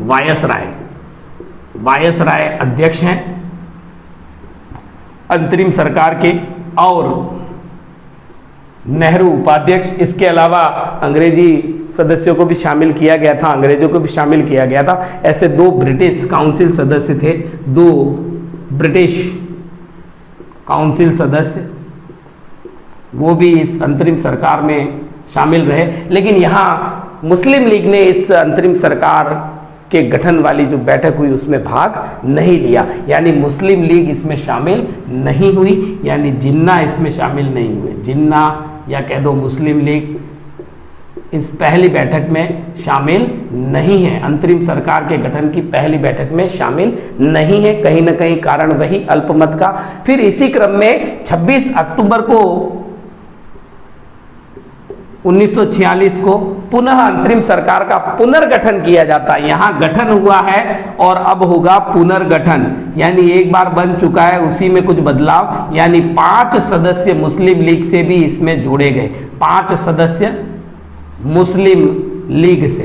वायसराय अध्यक्ष हैं अंतरिम सरकार के, और नेहरू उपाध्यक्ष। इसके अलावा अंग्रेजी सदस्यों को भी शामिल किया गया था, अंग्रेजों को भी शामिल किया गया था। ऐसे 2 ब्रिटिश काउंसिल सदस्य थे, 2 ब्रिटिश काउंसिल सदस्य, वो भी इस अंतरिम सरकार में शामिल रहे। लेकिन यहाँ मुस्लिम लीग ने इस अंतरिम सरकार के गठन वाली जो बैठक हुई उसमें भाग नहीं लिया, यानी मुस्लिम लीग इसमें शामिल नहीं हुई, यानी जिन्ना इसमें शामिल नहीं हुए। जिन्ना या कह दो मुस्लिम लीग इस पहली बैठक में शामिल नहीं है, अंतरिम सरकार के गठन की पहली बैठक में शामिल नहीं है। कहीं ना कहीं कारण वही अल्पमत का। फिर इसी क्रम में 26 अक्टूबर को 1946 को पुनः अंतरिम सरकार का पुनर्गठन किया जाता है। यहां गठन हुआ है और अब होगा पुनर्गठन, यानी एक बार बन चुका है उसी में कुछ बदलाव, यानी 5 सदस्य मुस्लिम लीग से भी इसमें जोड़े गए। 5 सदस्य मुस्लिम लीग से,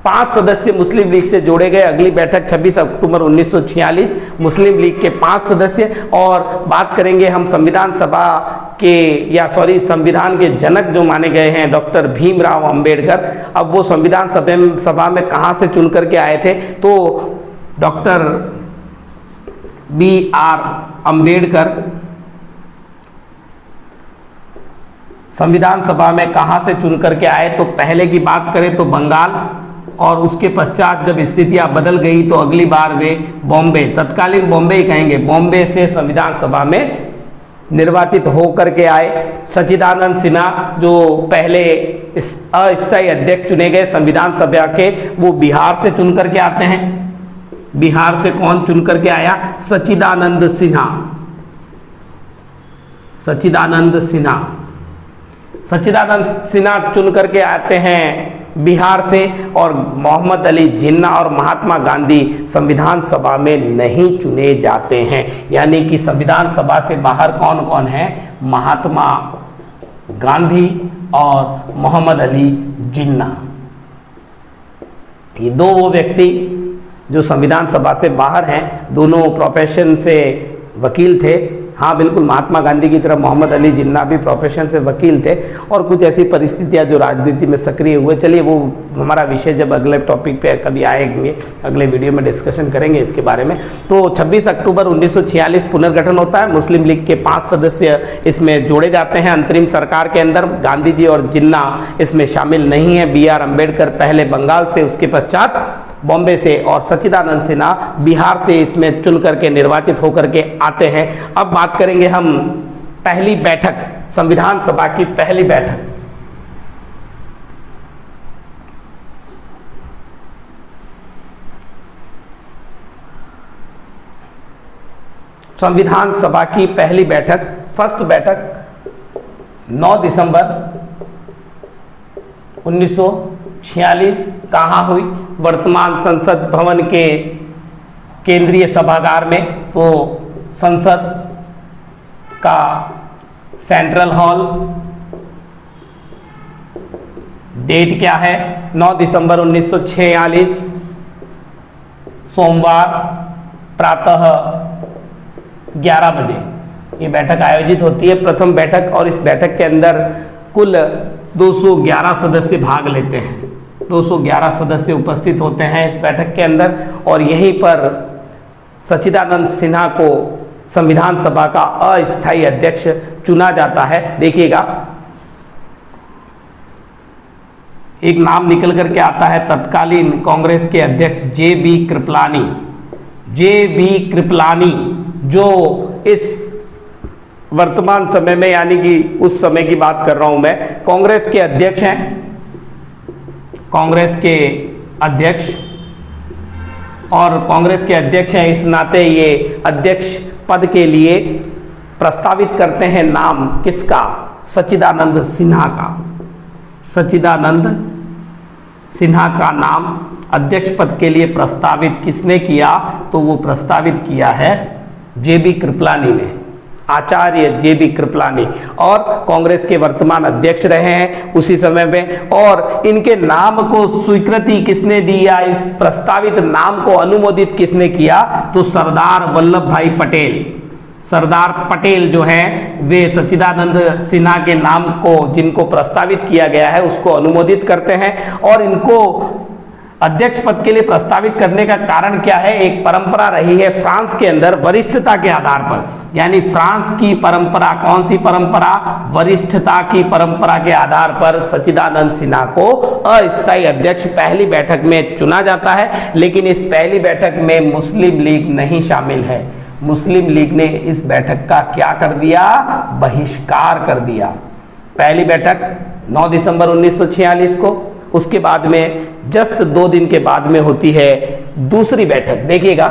5 सदस्य मुस्लिम लीग से जोड़े गए। अगली बैठक 26 अक्टूबर 1946, मुस्लिम लीग के 5 सदस्य। और बात करेंगे हम संविधान सभा के, संविधान के जनक जो माने गए हैं डॉक्टर भीमराव अंबेडकर। अब वो संविधान सभा में कहां से चुन करके आए थे? तो डॉक्टर BR अंबेडकर संविधान सभा में कहां से चुन करके आए? तो पहले की बात करें तो बंगाल, और उसके पश्चात जब स्थितियां बदल गई तो अगली बार वे बॉम्बे, तत्कालीन बॉम्बे ही कहेंगे, बॉम्बे से संविधान सभा में निर्वाचित होकर के आए। सच्चिदानंद सिन्हा जो पहले अस्थायी अध्यक्ष चुने गए संविधान सभा के, वो बिहार से चुन करके आते हैं। बिहार से कौन चुन करके आया? सच्चिदानंद सिन्हा। सच्चिदानंद सिन्हा, सच्चिदानंद सिन्हा चुन करके आते हैं बिहार से, और मोहम्मद अली जिन्ना और महात्मा गांधी संविधान सभा में नहीं चुने जाते हैं। यानी कि संविधान सभा से बाहर कौन कौन है? महात्मा गांधी और मोहम्मद अली जिन्ना। ये दो वो व्यक्ति जो संविधान सभा से बाहर हैं, दोनों प्रोफेशन से वकील थे। हाँ बिल्कुल, महात्मा गांधी की तरह मोहम्मद अली जिन्ना भी प्रोफेशन से वकील थे, और कुछ ऐसी परिस्थितियां जो राजनीति में सक्रिय हुए। चलिए वो हमारा विषय जब अगले टॉपिक पे कभी आएंगे, अगले वीडियो में डिस्कशन करेंगे इसके बारे में। तो 26 अक्टूबर 1946 पुनर्गठन होता है। मुस्लिम लीग के 5 सदस्य इसमें जोड़े जाते हैं अंतरिम सरकार के अंदर। गांधी जी और जिन्ना इसमें शामिल नहीं है। BR अम्बेडकर पहले बंगाल से, उसके पश्चात बॉम्बे से, और सच्चिदानंद सिन्हा बिहार से इसमें चुन करके निर्वाचित होकर के आते हैं। अब बात करेंगे हम पहली बैठक, संविधान सभा की पहली बैठक। संविधान सभा की पहली बैठक, फर्स्ट बैठक 9 दिसंबर 1946 कहाँ हुई? वर्तमान संसद भवन के केंद्रीय सभागार में। तो संसद का सेंट्रल हॉल। डेट क्या है? 9 दिसंबर 1946 सोमवार प्रातः 11 बजे ये बैठक आयोजित होती है, प्रथम बैठक। और इस बैठक के अंदर कुल 211 सदस्य भाग लेते हैं। 211 सदस्य उपस्थित होते हैं इस बैठक के अंदर, और यहीं पर सच्चिदानंद सिन्हा को संविधान सभा का अस्थायी अध्यक्ष चुना जाता है। देखिएगा, एक नाम निकल करके आता है तत्कालीन कांग्रेस के अध्यक्ष JB कृपलानी। JB कृपलानी जो इस वर्तमान समय में, यानी कि उस समय की बात कर रहा हूं मैं, कांग्रेस के अध्यक्ष हैं। कांग्रेस के अध्यक्ष, और कांग्रेस के अध्यक्ष हैं, इस नाते ये अध्यक्ष पद के लिए प्रस्तावित करते हैं नाम किसका? सच्चिदानंद सिन्हा का। सच्चिदानंद सिन्हा का नाम अध्यक्ष पद के लिए प्रस्तावित किसने किया? तो वो प्रस्तावित किया है JB कृपलानी ने, आचार्य JB कृपलानी, और कांग्रेस के वर्तमान अध्यक्ष रहे हैं उसी समय में। और इनके नाम को स्वीकृति किसने दिया? इस प्रस्तावित नाम को अनुमोदित किसने किया? तो सरदार वल्लभ भाई पटेल। सरदार पटेल जो है वे सच्चिदानंद सिन्हा के नाम को, जिनको प्रस्तावित किया गया है, उसको अनुमोदित करते हैं। और इनको अध्यक्ष पद के लिए प्रस्तावित करने का कारण क्या है? एक परंपरा रही है फ्रांस के अंदर वरिष्ठता के आधार पर, यानी फ्रांस की परंपरा, कौन सी परंपरा? वरिष्ठता की परंपरा के आधार पर सच्चिदानंद सिन्हा को अस्थायी अध्यक्ष पहली बैठक में चुना जाता है। लेकिन इस पहली बैठक में मुस्लिम लीग नहीं शामिल है। मुस्लिम लीग ने इस बैठक का क्या कर दिया? बहिष्कार कर दिया। पहली बैठक 9 दिसंबर 1946 को, उसके बाद में जस्ट 2 दिन के बाद में होती है दूसरी बैठक। देखिएगा,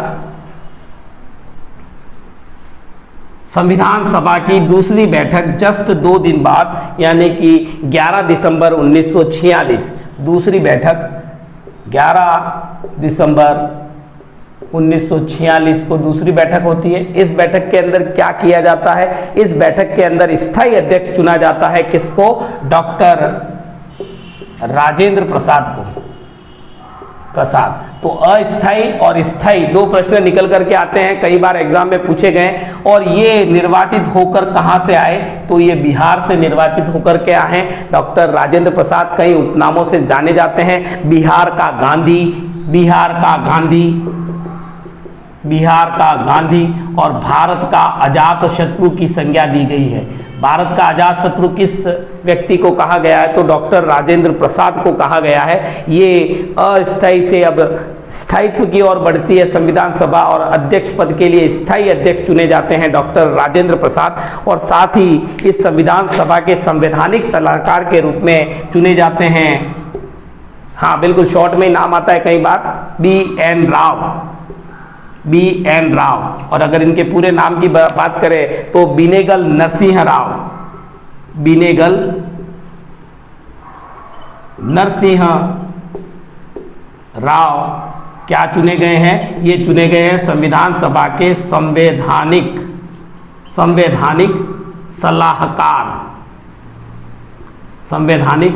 संविधान सभा की दूसरी बैठक जस्ट 2 दिन बाद, यानी कि 11 दिसंबर 1946, दूसरी बैठक 11 दिसंबर 1946 को दूसरी बैठक होती है। इस बैठक के अंदर क्या किया जाता है? इस बैठक के अंदर स्थायी अध्यक्ष चुना जाता है। किसको? डॉक्टर राजेंद्र प्रसाद को। प्रसाद। तो अस्थायी और स्थायी 2 प्रश्न निकल करके आते हैं, कई बार एग्जाम में पूछे गए। और ये निर्वाचित होकर कहां से आए? तो ये बिहार से निर्वाचित होकर के आए हैं। डॉक्टर राजेंद्र प्रसाद कई उपनामों से जाने जाते हैं। बिहार का गांधी, बिहार का गांधी, बिहार का गांधी और भारत का अजात शत्रु की संज्ञा दी गई है। भारत का अजात शत्रु किस व्यक्ति को कहा गया है? तो डॉक्टर राजेंद्र प्रसाद को कहा गया है। ये अस्थायी से अब स्थायित्व की ओर बढ़ती है संविधान सभा और अध्यक्ष पद के लिए स्थायी अध्यक्ष चुने जाते हैं डॉक्टर राजेंद्र प्रसाद, और साथ ही इस संविधान सभा के संवैधानिक सलाहकार के रूप में चुने जाते हैं, हाँ बिल्कुल शॉर्ट में नाम आता है कई बार, B.N. राव, B.N. राव। और अगर इनके पूरे नाम की बात करें तो बिनेगल नरसिंह राव, बिनेगल नरसिंह राव क्या चुने गए हैं? ये चुने गए हैं संविधान सभा के संवैधानिक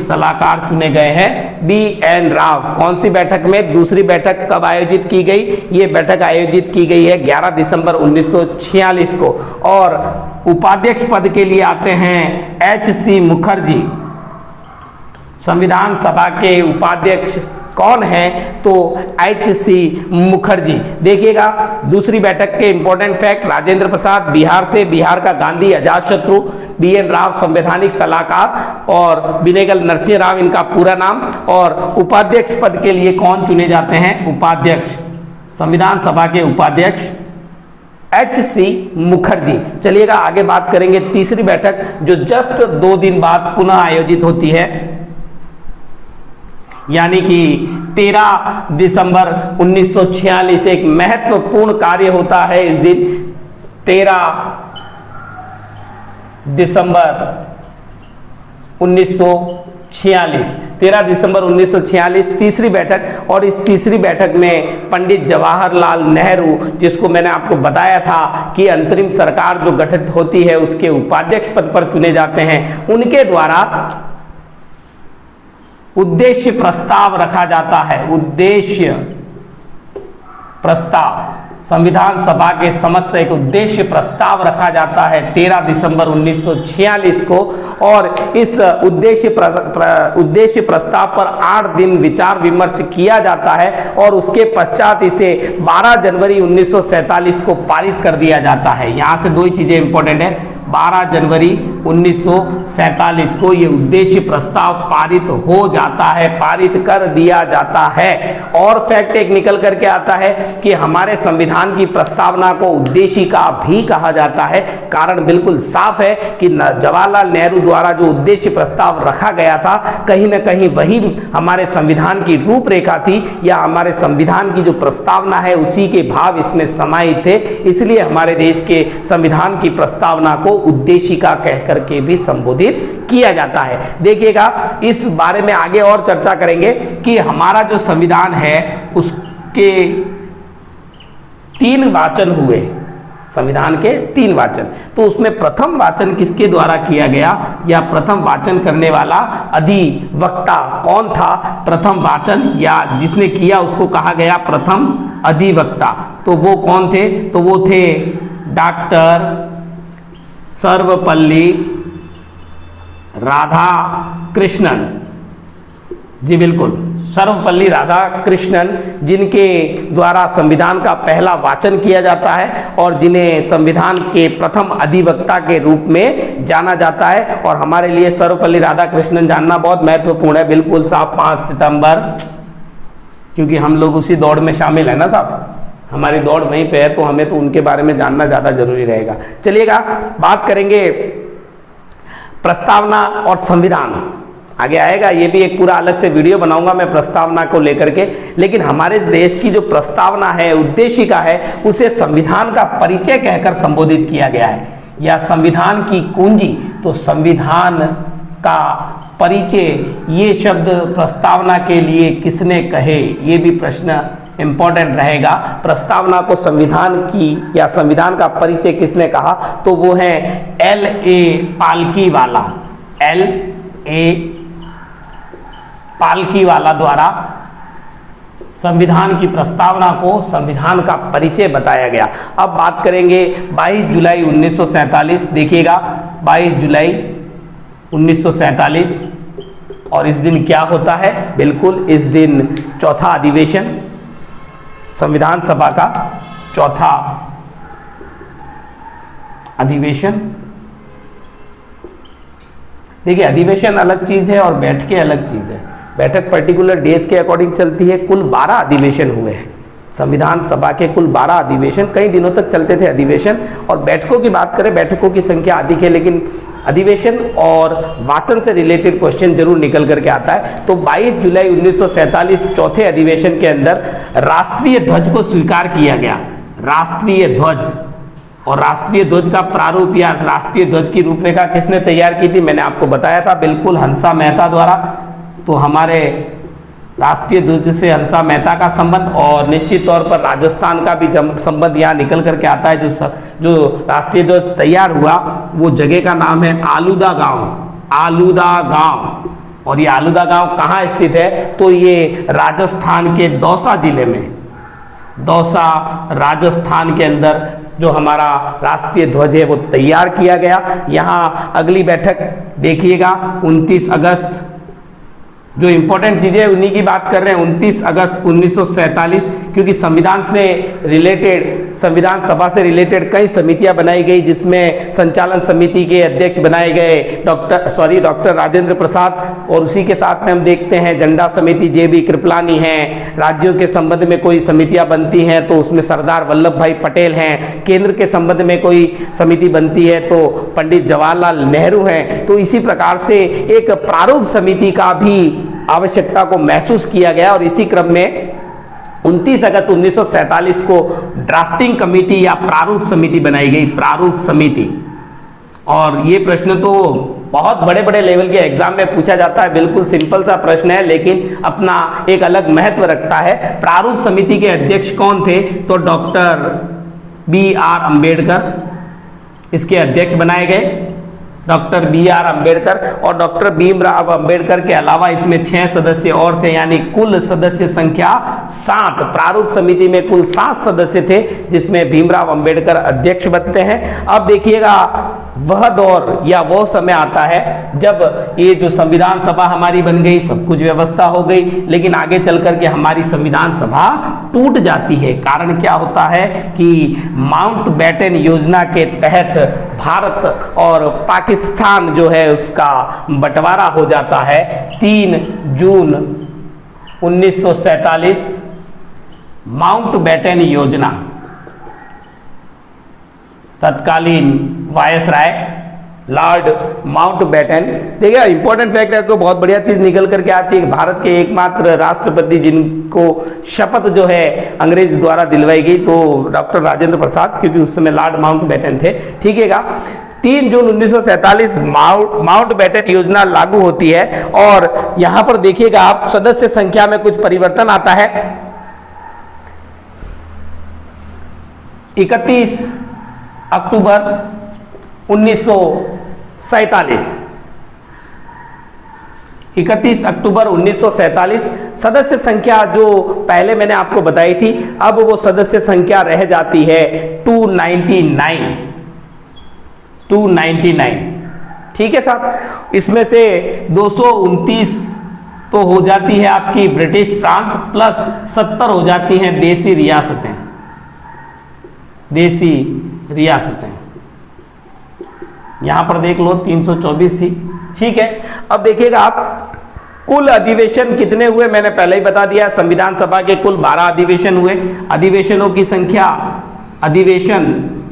सलाहकार चुने गए हैं B.N. राव। कौन सी बैठक में? दूसरी बैठक कब आयोजित की गई? ये बैठक आयोजित की गई है 11 दिसंबर 1946 को। और उपाध्यक्ष पद के लिए आते हैं H.C. मुखर्जी। संविधान सभा के उपाध्यक्ष कौन है? तो H.C. मुखर्जी। देखिएगा दूसरी बैठक के इंपॉर्टेंट फैक्ट, राजेंद्र प्रसाद बिहार से, बिहार का गांधी अजात शत्रु, B.N. राव संवैधानिक सलाहकार और बिनेगल नरसिंह राव इनका पूरा नाम। और उपाध्यक्ष पद के लिए कौन चुने जाते हैं? उपाध्यक्ष, संविधान सभा के उपाध्यक्ष H.C. मुखर्जी। चलिएगा आगे बात करेंगे तीसरी बैठक जो जस्ट 2 दिन बाद पुनः आयोजित होती है, यानी कि 13 दिसंबर 1946। एक महत्वपूर्ण कार्य होता है इस दिन, 13 दिसंबर 1946, 13 दिसंबर 1946 तीसरी बैठक। और इस तीसरी बैठक में पंडित जवाहरलाल नेहरू, जिसको मैंने आपको बताया था कि अंतरिम सरकार जो गठित होती है उसके उपाध्यक्ष पद पर चुने जाते हैं, उनके द्वारा उद्देश्य प्रस्ताव रखा जाता है। उद्देश्य प्रस्ताव, संविधान सभा के समक्ष एक उद्देश्य प्रस्ताव रखा जाता है 13 दिसंबर 1946 को। और इस उद्देश्य प्रस्ताव पर 8 दिन विचार विमर्श किया जाता है और उसके पश्चात इसे 12 जनवरी 1947 को पारित कर दिया जाता है। यहाँ से 2 ही चीजें इंपॉर्टेंट है, 12 जनवरी 1947 को ये उद्देश्य प्रस्ताव पारित हो जाता है, पारित कर दिया जाता है। और फैक्ट एक निकल करके आता है कि हमारे संविधान की प्रस्तावना को उद्देशिका भी कहा जाता है। कारण बिल्कुल साफ है कि जवाहरलाल नेहरू द्वारा जो उद्देश्य प्रस्ताव रखा गया था, कहीं ना कहीं वही हमारे संविधान की रूपरेखा थी, या हमारे संविधान की जो प्रस्तावना है उसी के भाव इसमें समाहित थे। इसलिए हमारे देश के संविधान की प्रस्तावना को उद्देशिका कह करके भी संबोधित किया जाता है। देखिएगा इस बारे में आगे और चर्चा करेंगे कि हमारा जो संविधान है उसके 3 वाचन हुए, संविधान के 3 वाचन। तो उसमें प्रथम वाचन किसके द्वारा किया गया, या प्रथम वाचन करने वाला अधिवक्ता कौन था? प्रथम वाचन या जिसने किया उसको कहा गया प्रथम अधिवक्ता। तो वो कौन थे? तो वो थे डॉक्टर सर्वपल्ली राधाकृष्णन। जी बिल्कुल, सर्वपल्ली राधाकृष्णन, जिनके द्वारा संविधान का पहला वाचन किया जाता है और जिन्हें संविधान के प्रथम अधिवक्ता के रूप में जाना जाता है। और हमारे लिए सर्वपल्ली राधाकृष्णन जानना बहुत महत्वपूर्ण है। बिल्कुल साहब, 5 सितंबर, क्योंकि हम लोग उसी दौड़ में शामिल है ना साहब, हमारी दौड़ वहीं पे है, तो हमें तो उनके बारे में जानना ज़्यादा जरूरी रहेगा। चलिएगा बात करेंगे प्रस्तावना और संविधान, आगे आएगा, ये भी एक पूरा अलग से वीडियो बनाऊंगा मैं प्रस्तावना को लेकर के। लेकिन हमारे देश की जो प्रस्तावना है, उद्देशिका है, उसे संविधान का परिचय कहकर संबोधित किया गया है, या संविधान की कुंजी। तो संविधान का परिचय, ये शब्द प्रस्तावना के लिए किसने कहे, ये भी प्रश्न इंपॉर्टेंट रहेगा। प्रस्तावना को संविधान की या संविधान का परिचय किसने कहा? तो वो है L.A. पालकीवाला, L.A. पालकीवाला द्वारा संविधान की प्रस्तावना को संविधान का परिचय बताया गया। अब बात करेंगे 22 जुलाई 1947। देखिएगा 22 जुलाई 1947, और इस दिन क्या होता है? बिल्कुल इस दिन चौथा अधिवेशन संविधान सभा का चौथा अधिवेशन। देखिए अधिवेशन अलग चीज है और बैठकें अलग चीज है। बैठक पर्टिकुलर डेज के अकॉर्डिंग चलती है। कुल 12 अधिवेशन हुए हैं संविधान सभा के, कुल 12 अधिवेशन, कई दिनों तक चलते थे अधिवेशन। और बैठकों की बात करें, बैठकों की संख्या अधिक है, लेकिन अधिवेशन और वाचन से रिलेटेड क्वेश्चन जरूर निकल करके आता है। तो 22 जुलाई 1947 चौथे अधिवेशन के अंदर राष्ट्रीय ध्वज को स्वीकार किया गया। राष्ट्रीय ध्वज, और राष्ट्रीय ध्वज का प्रारूप या राष्ट्रीय ध्वज की रूपरेखा किसने तैयार की थी? मैंने आपको बताया था, बिल्कुल हंसा मेहता द्वारा। तो हमारे राष्ट्रीय ध्वज से हंसा मेहता का संबंध, और निश्चित तौर पर राजस्थान का भी संबंध यहाँ निकल करके आता है। जो राष्ट्रीय ध्वज तैयार हुआ वो जगह का नाम है आलूदा गांव। आलूदा गांव, और ये आलूदा गांव कहाँ स्थित है? तो ये राजस्थान के दौसा जिले में, दौसा राजस्थान के अंदर जो हमारा राष्ट्रीय ध्वज है वो तैयार किया गया। यहाँ अगली बैठक देखिएगा 29 अगस्त, जो इंपॉर्टेंट चीजें उन्हीं की बात कर रहे हैं। 29 अगस्त 1947, क्योंकि संविधान से रिलेटेड, संविधान सभा से रिलेटेड कई समितियां बनाई गई, जिसमें संचालन समिति के अध्यक्ष बनाए गए डॉक्टर राजेंद्र प्रसाद, और उसी के साथ में हम देखते हैं झंडा समिति JB कृपलानी हैं। राज्यों के संबंध में कोई समितियां बनती हैं तो उसमें सरदार वल्लभ भाई पटेल हैं। केंद्र के संबंध में कोई समिति बनती है तो पंडित जवाहरलाल नेहरू हैं। तो इसी प्रकार से एक प्रारूप समिति का भी आवश्यकता को महसूस किया गया, और इसी क्रम में 29 अगस्त 1947 को ड्राफ्टिंग कमेटी या प्रारूप समिति बनाई गई। प्रारूप समिति, और ये प्रश्न तो बहुत बड़े बड़े लेवल के एग्जाम में पूछा जाता है। बिल्कुल सिंपल सा प्रश्न है, लेकिन अपना एक अलग महत्व रखता है। प्रारूप समिति के अध्यक्ष कौन थे? तो डॉक्टर BR अम्बेडकर इसके अध्यक्ष बनाए गए, डॉक्टर BR अम्बेडकर। और डॉक्टर भीमराव अम्बेडकर के अलावा इसमें 6 सदस्य और थे, यानी कुल सदस्य संख्या 7। प्रारूप समिति में कुल 7 सदस्य थे, जिसमें भीमराव अम्बेडकर अध्यक्ष बनते हैं। अब देखिएगा वह दौर या वो समय आता है जब ये जो संविधान सभा हमारी बन गई, सब कुछ व्यवस्था हो गई, लेकिन आगे चल करके हमारी संविधान सभा टूट जाती है। कारण क्या होता है कि माउंटबेटन योजना के तहत भारत और पाकिस्तान जो है उसका बंटवारा हो जाता है। 3 जून 1947 माउंटबेटन योजना, तत्कालीन वायसराय लॉर्ड माउंटबेटन। देखिए इंपॉर्टेंट फैक्ट है, तो बहुत बढ़िया चीज निकल करके आती है। भारत के एकमात्र राष्ट्रपति जिनको शपथ जो है अंग्रेज द्वारा दिलवाई गई, तो डॉक्टर राजेंद्र प्रसाद, क्योंकि उस समय लॉर्ड माउंटबेटन थे। ठीक है, 3 जून 1947 माउंटबेटन योजना लागू होती है। और यहां पर देखिएगा आप, सदस्य संख्या में कुछ परिवर्तन आता है। 31 अक्टूबर 1947, 31 अक्टूबर 1947 सदस्य संख्या जो पहले मैंने आपको बताई थी, अब वो सदस्य संख्या रह जाती है 299। ठीक है साहब, इसमें से 229 तो हो जाती है आपकी ब्रिटिश प्रांत, प्लस 70 हो जाती हैं देसी रियासतें। देसी रियासतें यहां पर देख लो 324 थी। ठीक है, अब देखिएगा आप कुल अधिवेशन कितने हुए, मैंने पहले ही बता दिया। संविधान सभा के कुल 12 अधिवेशन हुए। अधिवेशनों की संख्या, अधिवेशन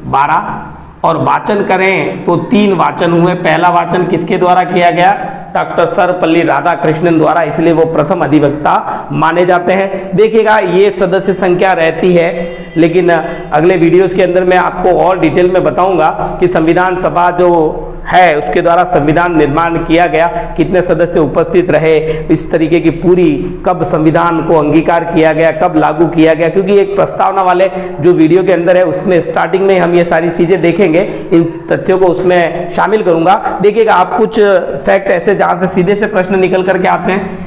12, और वाचन करें तो 3 वाचन हुए। पहला वाचन किसके द्वारा किया गया? डॉक्टर सर्वपल्ली राधाकृष्णन द्वारा, इसलिए वो प्रथम अधिवक्ता माने जाते हैं। देखिएगा ये सदस्य संख्या रहती है, लेकिन अगले वीडियोस के अंदर मैं आपको और डिटेल में बताऊंगा कि संविधान सभा जो है उसके द्वारा संविधान निर्माण किया गया, कितने सदस्य उपस्थित रहे, इस तरीके की पूरी, कब संविधान को अंगीकार किया गया, कब लागू किया गया, क्योंकि एक प्रस्तावना वाले जो वीडियो के अंदर है उसमें स्टार्टिंग में हम ये सारी चीजें देखेंगे, इन तथ्यों को उसमें शामिल करूंगा। देखिएगा आप कुछ फैक्ट ऐसे जहां से सीधे से प्रश्न निकल करके आते हैं।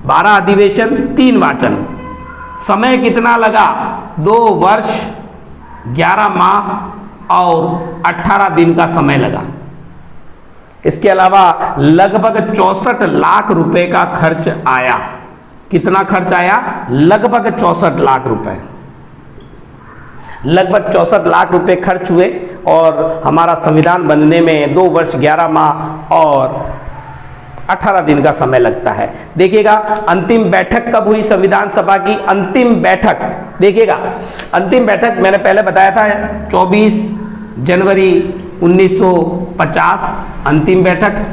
12 अधिवेशन, 3 वाचन, समय कितना लगा? 2 वर्ष 11 माह और 18 दिन का समय लगा। इसके अलावा लगभग 64 लाख रुपए का खर्च आया। कितना खर्च आया? लगभग 64 लाख रुपए। लगभग 64 लाख रुपए खर्च हुए और हमारा संविधान बनने में 2 वर्ष 11 माह और 18 दिन का समय लगता है। देखिएगा अंतिम बैठक कब हुई संविधान सभा की? अंतिम बैठक देखिएगा, अंतिम बैठक मैंने पहले बताया था 24 जनवरी 1950 अंतिम बैठक।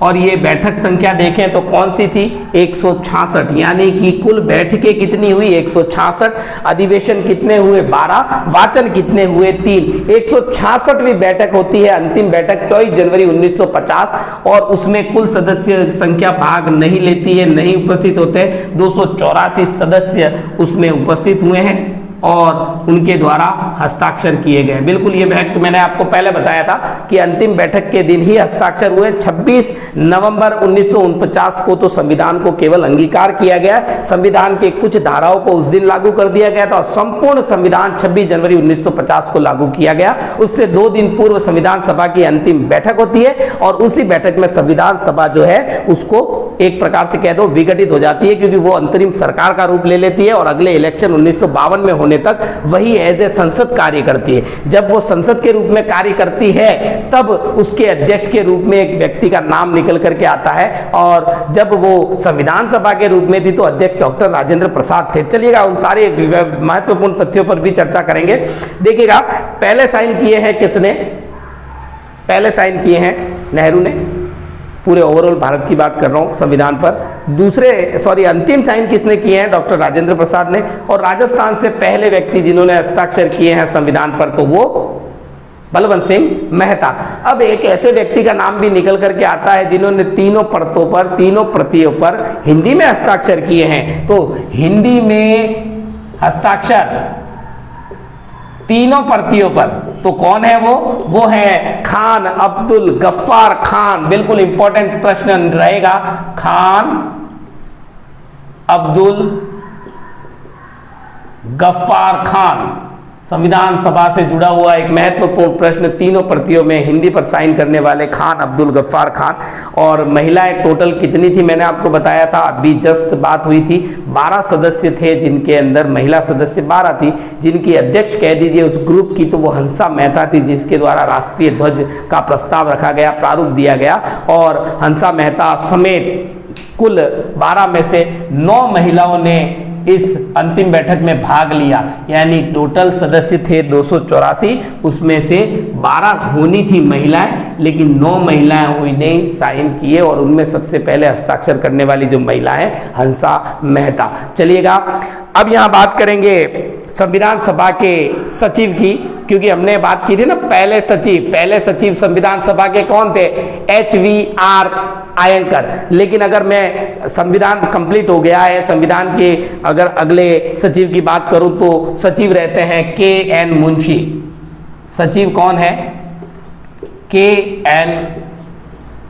और ये बैठक संख्या देखें तो कौन सी थी? 166, यानी कि कुल बैठकें कितनी हुई? 166। अधिवेशन कितने हुए? 12। वाचन कितने हुए? 3। 166वीं बैठक होती है अंतिम बैठक 24 जनवरी 1950 और उसमें कुल सदस्य संख्या भाग नहीं लेती है, नहीं उपस्थित होते। 284 सदस्य उसमें उपस्थित हुए हैं और उनके द्वारा हस्ताक्षर किए गए। बिल्कुल ये फैक्ट मैंने आपको पहले बताया था कि अंतिम बैठक के दिन ही हस्ताक्षर हुए। 26 नवंबर 1949 को तो संविधान को केवल अंगीकार किया गया, संविधान के कुछ धाराओं को उस दिन लागू कर दिया गया था और संपूर्ण संविधान 26 जनवरी 1950 को लागू किया गया। उससे 2 दिन पूर्व संविधान सभा की अंतिम बैठक होती है और उसी बैठक में संविधान सभा जो है उसको एक प्रकार से कह दो विघटित हो जाती है, क्योंकि वो अंतरिम सरकार का रूप ले लेती है और अगले इलेक्शन 1952 में होने तक वही एज ए संसद कार्य करती है। जब वो संसद के रूप में कार्य करती है तब उसके अध्यक्ष के रूप में एक व्यक्ति का नाम निकल करके आता है और जब वो संविधान सभा के रूप में थी तो अध्यक्ष डॉक्टर राजेंद्र प्रसाद थे। चलिएगा उन सारे महत्वपूर्ण तथ्यों पर भी चर्चा करेंगे। देखिएगा पहले साइन किए हैं किसने? पहले साइन किए हैं नेहरू ने, पूरे ओवरऑल भारत की बात कर रहा हूं संविधान पर। अंतिम साइन किसने किए हैं? डॉक्टर राजेंद्र प्रसाद ने। और राजस्थान से पहले व्यक्ति जिन्होंने हस्ताक्षर किए हैं संविधान पर तो वो बलवंत सिंह मेहता। अब एक ऐसे व्यक्ति का नाम भी निकल करके आता है जिन्होंने तीनों परतों पर, तीनों प्रतियों पर हिंदी में हस्ताक्षर किए हैं। तो हिंदी में हस्ताक्षर तीनों प्रतियों पर तो कौन है वो है खान अब्दुल गफ्फार खान। बिल्कुल इंपॉर्टेंट प्रश्न रहेगा, खान अब्दुल गफ्फार खान। संविधान सभा से जुड़ा हुआ एक महत्वपूर्ण प्रश्न, तीनों प्रतियों में हिंदी पर साइन करने वाले खान अब्दुल गफ्फार खान। और महिलाएं टोटल कितनी थी मैंने आपको बताया था, अभी जस्ट बात हुई थी। 12 सदस्य थे जिनके अंदर महिला सदस्य 12 थी, जिनकी अध्यक्ष कह दीजिए उस ग्रुप की तो वो हंसा मेहता थी, जिसके द्वारा राष्ट्रीय ध्वज का प्रस्ताव रखा गया, प्रारूप दिया गया। और हंसा मेहता समेत कुल 12 में से 9 महिलाओं ने इस अंतिम बैठक में भाग लिया, यानी टोटल सदस्य थे 284, उसमें से 12 होनी थी महिलाएं, लेकिन 9 महिलाएं हुई नहीं साइन किए और उनमें सबसे पहले हस्ताक्षर करने वाली जो महिला है हंसा मेहता। चलिएगा अब यहां बात करेंगे संविधान सभा के सचिव की, क्योंकि हमने बात की थी ना पहले सचिव संविधान सभा के कौन थे? HVR आयंकर। लेकिन अगर मैं संविधान कंप्लीट हो गया है, संविधान के अगर अगले सचिव की बात करूं तो सचिव रहते हैं KN मुंशी। सचिव कौन है? KN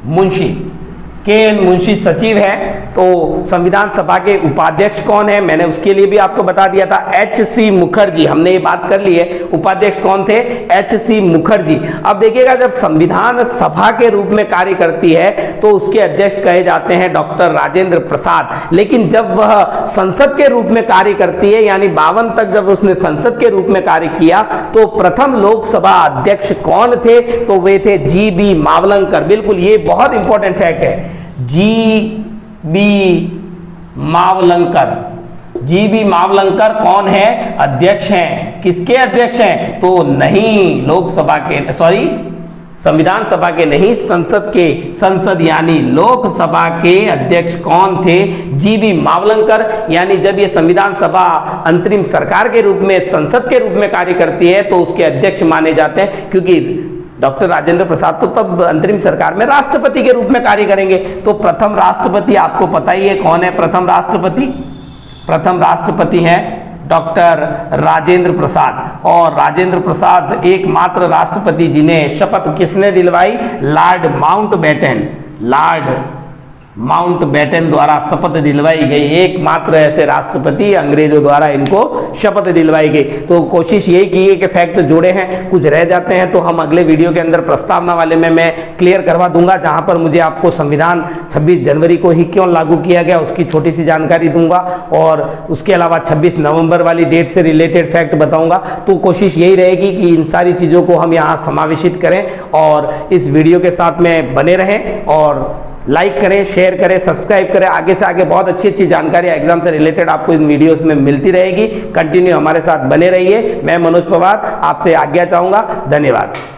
मुंशी। KN मुंशी सचिव है। तो संविधान सभा के उपाध्यक्ष कौन है? मैंने उसके लिए भी आपको बता दिया था, HC मुखर्जी। हमने ये बात कर ली है, उपाध्यक्ष कौन थे? HC मुखर्जी। अब देखिएगा जब संविधान सभा के रूप में कार्य करती है तो उसके अध्यक्ष कहे जाते हैं डॉक्टर राजेंद्र प्रसाद। लेकिन जब वह संसद के रूप में कार्य करती है, यानी 52 तक जब उसने संसद के रूप में कार्य किया, तो प्रथम लोकसभा अध्यक्ष कौन थे? तो वे थे GB मावलंकर। बिल्कुल ये बहुत इंपॉर्टेंट फैक्ट है, GB मावलंकर। GB मावलंकर कौन है? अध्यक्ष हैं। किसके अध्यक्ष हैं? तो नहीं लोकसभा के, सॉरी संविधान सभा के नहीं, संसद के, संसद यानी लोकसभा के अध्यक्ष कौन थे? GB मावलंकर। यानी जब ये संविधान सभा अंतरिम सरकार के रूप में, संसद के रूप में कार्य करती है तो उसके अध्यक्ष माने जाते हैं, क्योंकि डॉक्टर राजेंद्र प्रसाद तो तब अंतरिम सरकार में राष्ट्रपति के रूप में कार्य करेंगे। तो प्रथम राष्ट्रपति आपको पता ही है कौन है प्रथम राष्ट्रपति? प्रथम राष्ट्रपति हैं डॉक्टर राजेंद्र प्रसाद। और राजेंद्र प्रसाद एकमात्र राष्ट्रपति जिन्हें शपथ किसने दिलवाई? Lord Mountbatten. Lord Mountbatten द्वारा शपथ दिलवाई गई, एकमात्र ऐसे राष्ट्रपति अंग्रेजों द्वारा इनको शपथ दिलवाई गई। तो कोशिश यही की है कि फैक्ट जोड़े हैं, कुछ रह जाते हैं तो हम अगले वीडियो के अंदर प्रस्तावना वाले में मैं क्लियर करवा दूंगा, जहां पर मुझे आपको संविधान 26 जनवरी को ही क्यों लागू किया गया उसकी छोटी सी जानकारी दूंगा, और उसके अलावा 26 नवंबर वाली डेट से रिलेटेड फैक्ट बताऊंगा। तो कोशिश यही रहेगी कि इन सारी चीज़ों को हम यहाँ समावेशित करें, और इस वीडियो के साथ में बने रहें और लाइक करें, शेयर करें, सब्सक्राइब करें। आगे से आगे बहुत अच्छी अच्छी जानकारी एग्जाम से रिलेटेड आपको इन वीडियोस में मिलती रहेगी। कंटिन्यू हमारे साथ बने रहिए। मैं मनोज पवार आपसे आज्ञा चाहूंगा। धन्यवाद।